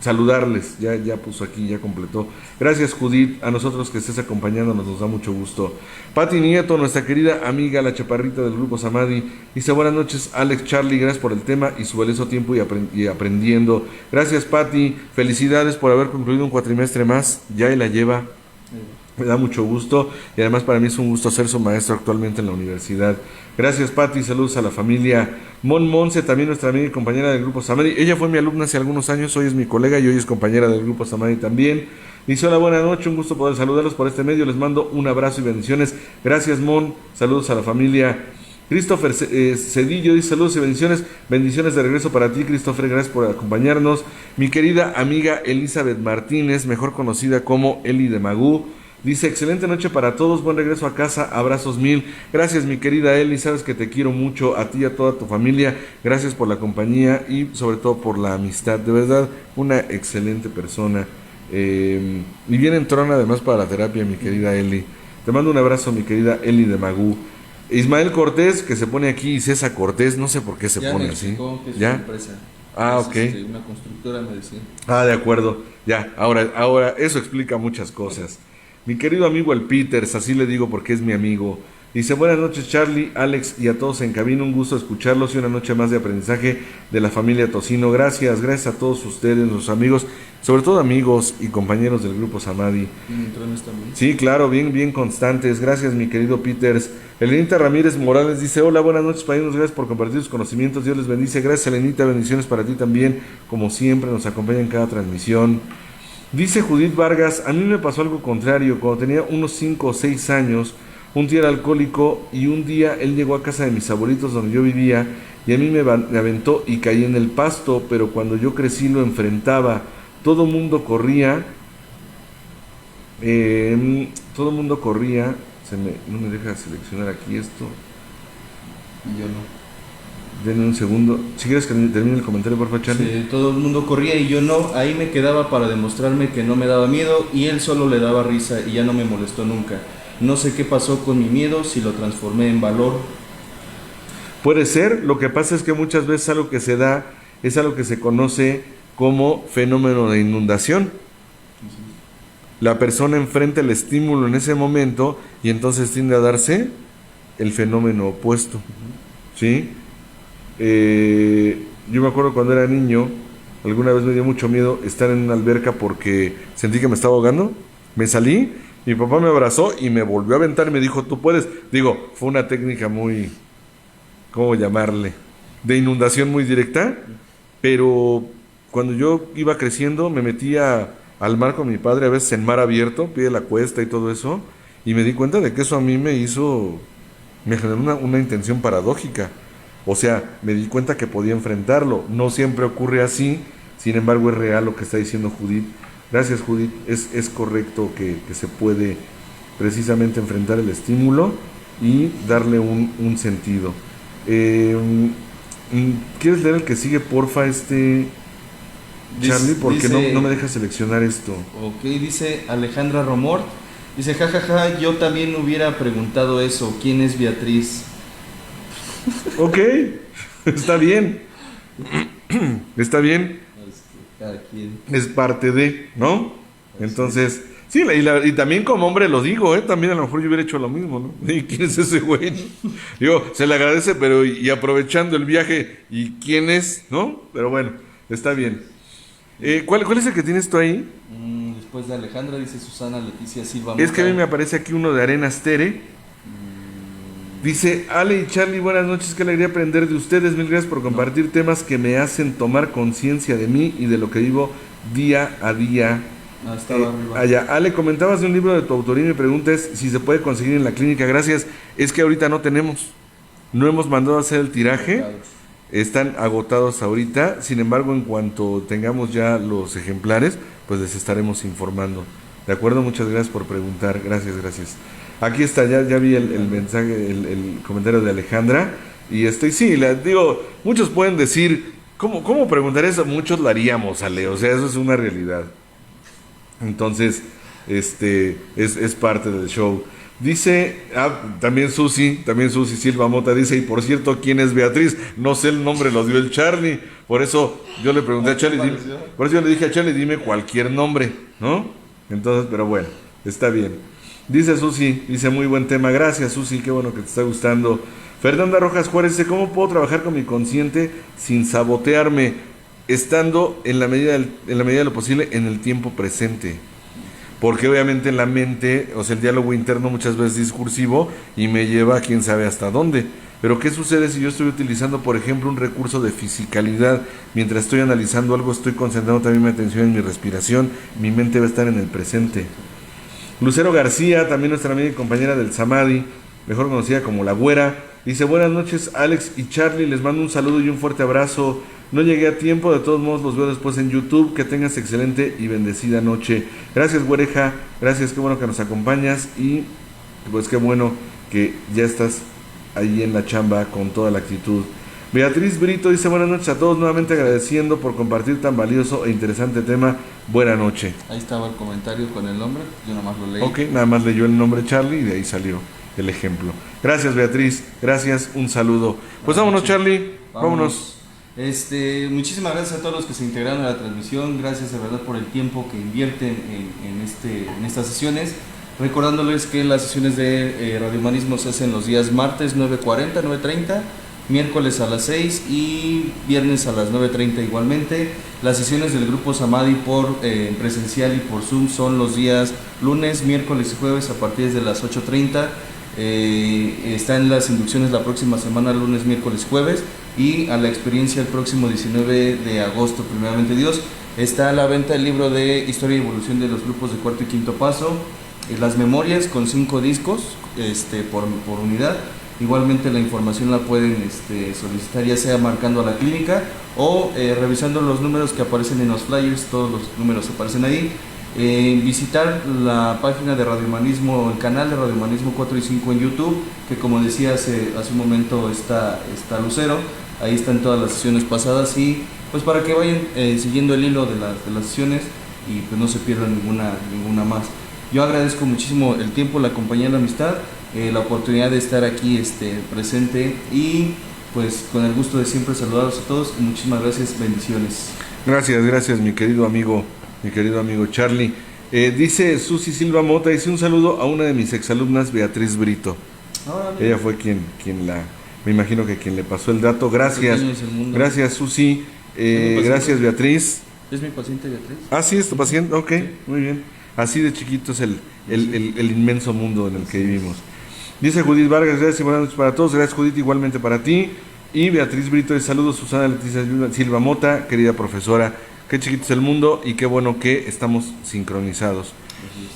Saludarles, ya puso aquí, ya completó. Gracias, Judith, a nosotros que estés acompañándonos, nos da mucho gusto. Pati Nieto, nuestra querida amiga, la chaparrita del grupo Samadhi, dice, buenas noches, Alex, Charlie, gracias por el tema y su valioso tiempo y aprendiendo. Gracias, Pati, felicidades por haber concluido un cuatrimestre más, ya la lleva. Me da mucho gusto y además para mí es un gusto ser su maestro actualmente en la universidad. Gracias, Pati, saludos a la familia. Monse, también nuestra amiga y compañera del grupo Samadhi. Ella fue mi alumna hace algunos años, hoy es mi colega y hoy es compañera del grupo Samadhi también. Dice, hola, buenas noches, un gusto poder saludarlos por este medio, les mando un abrazo y bendiciones. Gracias, Mon, saludos a la familia. Christopher Cedillo dice, saludos y bendiciones de regreso para ti, Christopher, gracias por acompañarnos. Mi querida amiga Elizabeth Martínez, mejor conocida como Eli de Magú, dice, excelente noche para todos, buen regreso a casa, abrazos mil. Gracias, mi querida Eli, sabes que te quiero mucho, a ti y a toda tu familia. Gracias por la compañía y sobre todo por la amistad, de verdad, una excelente persona. Y bien entrona además para la terapia, mi querida Eli. Te mando un abrazo, mi querida Eli de Magú. Ismael Cortés, que se pone aquí, y César Cortés, no sé por qué se pone así. Que es ¿Ya? una empresa. Ok. Una constructora, me decía. De acuerdo. Ya, ahora eso explica muchas cosas. Mi querido amigo el Peters, así le digo porque es mi amigo. Dice, buenas noches, Charlie, Alex y a todos en cabina, un gusto escucharlos y una noche más de aprendizaje de la familia Tocino. Gracias a todos ustedes, nuestros amigos, sobre todo amigos y compañeros del grupo Samadhi. Sí, claro, bien constantes. Gracias, mi querido Peters. Elenita Ramírez Morales dice, hola, buenas noches, padrinos, gracias por compartir sus conocimientos, Dios les bendice. Gracias, Elenita, bendiciones para ti también, como siempre, nos acompaña en cada transmisión. Dice Judith Vargas, a mí me pasó algo contrario, cuando tenía unos 5 o 6 años, un tío era alcohólico y un día él llegó a casa de mis abuelitos donde yo vivía y a mí me aventó y caí en el pasto, pero cuando yo crecí lo enfrentaba, todo mundo corría, no me deja seleccionar aquí esto, y yo no. Denme un segundo. Si quieres que termine el comentario, por favor, Charlie. Sí, todo el mundo corría y yo no. Ahí me quedaba para demostrarme que no me daba miedo y él solo le daba risa y ya no me molestó nunca. No sé qué pasó con mi miedo, si lo transformé en valor. Puede ser. Lo que pasa es que muchas veces algo que se da es algo que se conoce como fenómeno de inundación. La persona enfrenta el estímulo en ese momento y entonces tiende a darse el fenómeno opuesto, ¿sí? Yo me acuerdo cuando era niño, alguna vez me dio mucho miedo estar en una alberca porque sentí que me estaba ahogando, me salí, mi papá me abrazó y me volvió a aventar y me dijo, tú puedes. Digo, fue una técnica muy, ¿cómo llamarle? De inundación muy directa, pero cuando yo iba creciendo me metía al mar con mi padre, a veces en mar abierto, pie de la cuesta y todo eso, y me di cuenta de que eso a mí me generó una intención paradójica. O sea, me di cuenta que podía enfrentarlo. No siempre ocurre así, sin embargo es real lo que está diciendo Judith. Gracias, Judith, es correcto que se puede precisamente enfrentar el estímulo y darle un sentido. ¿Quieres leer el que sigue, porfa, Charlie? Porque no me deja seleccionar esto. Ok, dice Alejandra Romort, dice, jajaja, yo también hubiera preguntado eso, ¿quién es Beatriz? Ok, está bien. Está bien. Cada quien. Es parte de, ¿no? Entonces, sí, y también como hombre lo digo, también a lo mejor yo hubiera hecho lo mismo, ¿no? ¿Y quién es ese güey? Digo, se le agradece, pero y aprovechando el viaje, ¿y quién es? ¿No? Pero bueno, está bien. ¿Cuál es el que tienes tú ahí? Después de Alejandra, dice Susana Leticia Silva. Es que a mí me aparece aquí uno de Arenas Tere. Dice, Ale y Charlie, buenas noches, qué alegría aprender de ustedes, mil gracias por compartir temas que me hacen tomar conciencia de mí y de lo que vivo día a día. Allá, Ale, comentabas de un libro de tu autoría y mi pregunta es si se puede conseguir en la clínica. Gracias, es que ahorita no hemos mandado a hacer el tiraje, están agotados ahorita, sin embargo en cuanto tengamos ya los ejemplares, pues les estaremos informando. De acuerdo, muchas gracias por preguntar, gracias. Aquí está, ya vi el mensaje, el comentario de Alejandra. Y digo, muchos pueden decir, ¿cómo preguntar eso? Muchos lo haríamos, Ale, o sea, eso es una realidad. Entonces, es parte del show. Dice, también Susi Silva Mota dice, y por cierto, ¿quién es Beatriz? No sé el nombre, lo dio el Charlie. Por eso yo le pregunté a Charlie, por eso yo le dije a Charlie, dime cualquier nombre, ¿no? Entonces, pero bueno, está bien. Dice Susi, muy buen tema, gracias Susi, qué bueno que te está gustando. Fernanda Rojas Juárez dice, ¿cómo puedo trabajar con mi consciente sin sabotearme, estando en la medida de lo posible en el tiempo presente? Porque obviamente en la mente, o sea, el diálogo interno muchas veces es discursivo y me lleva a quién sabe hasta dónde. Pero ¿qué sucede si yo estoy utilizando, por ejemplo, un recurso de fisicalidad? Mientras estoy analizando algo, estoy concentrando también mi atención en mi respiración, mi mente va a estar en el presente. Lucero García, también nuestra amiga y compañera del Samadhi, mejor conocida como La Güera, dice, buenas noches Alex y Charlie, les mando un saludo y un fuerte abrazo. No llegué a tiempo, de todos modos los veo después en YouTube. Que tengas excelente y bendecida noche. Gracias, güereja, gracias, qué bueno que nos acompañas y pues qué bueno que ya estás ahí en la chamba con toda la actitud. Beatriz Brito dice, buenas noches a todos, nuevamente agradeciendo por compartir tan valioso e interesante tema. Buena noche. Ahí estaba el comentario con el nombre, yo nada más lo leí. Ok, nada más leyó el nombre Charlie y de ahí salió el ejemplo. Gracias, Beatriz, gracias, un saludo. Pues vámonos, Charlie, vámonos. Muchísimas gracias a todos los que se integraron a la transmisión, gracias de verdad por el tiempo que invierten en estas sesiones. Recordándoles que las sesiones de Radio Humanismo se hacen los días martes 9:40, 9:30, miércoles a las 6 y viernes a las 9:30 igualmente. Las sesiones del grupo Samadhi por presencial y por Zoom son los días lunes, miércoles y jueves a partir de las 8:30. Están las inducciones la próxima semana, lunes, miércoles, jueves, y a la experiencia el próximo 19 de agosto, primeramente Dios. Está a la venta el libro de Historia y Evolución de los Grupos de Cuarto y Quinto Paso, las memorias con 5 discos por unidad. Igualmente la información la pueden solicitar ya sea marcando a la clínica o revisando los números que aparecen en los flyers, todos los números aparecen ahí. Visitar la página de Radio Humanismo, el canal de Radio Humanismo 4 y 5 en YouTube, que como decía hace un momento está Lucero, ahí están todas las sesiones pasadas y pues para que vayan siguiendo el hilo de las sesiones y pues no se pierdan ninguna más. Yo agradezco muchísimo el tiempo, la compañía, la amistad, la oportunidad de estar aquí presente y pues con el gusto de siempre saludarlos a todos y muchísimas gracias, bendiciones. Gracias mi querido amigo Charlie. Dice Susi Silva Mota, dice un saludo a una de mis exalumnas, Beatriz Brito. Ella fue quien me imagino que quien le pasó el dato. Gracias, gracias Susi, gracias Beatriz. ¿Es mi paciente Beatriz? Ah, sí, es tu paciente, ok, muy bien. Así de chiquito es el inmenso mundo en el que vivimos. Dice Judith Vargas, gracias y buenas noches para todos. Gracias Judith, igualmente para ti. Y Beatriz Brito, saludos Susana Leticia Silva Mota, querida profesora. Qué chiquito es el mundo y qué bueno que estamos sincronizados.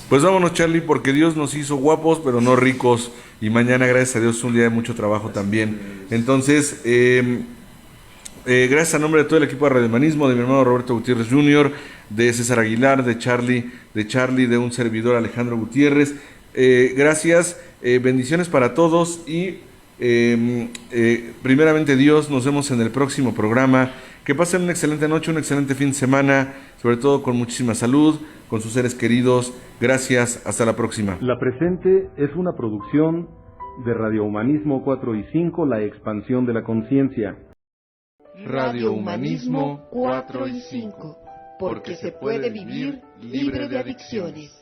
Pues vámonos Charlie, porque Dios nos hizo guapos pero no ricos. Y mañana, gracias a Dios, es un día de mucho trabajo también. Entonces, gracias a nombre de todo el equipo de Radio Humanismo, de mi hermano Roberto Gutiérrez Jr., de César Aguilar, de Charlie, de un servidor Alejandro Gutiérrez. Gracias, bendiciones para todos y primeramente Dios, nos vemos en el próximo programa. Que pasen una excelente noche, un excelente fin de semana, sobre todo con muchísima salud, con sus seres queridos. Gracias, hasta la próxima. La presente es una producción de Radio Humanismo 4 y 5, la expansión de la conciencia. Radio Humanismo 4 y 5, porque se puede vivir libre de adicciones.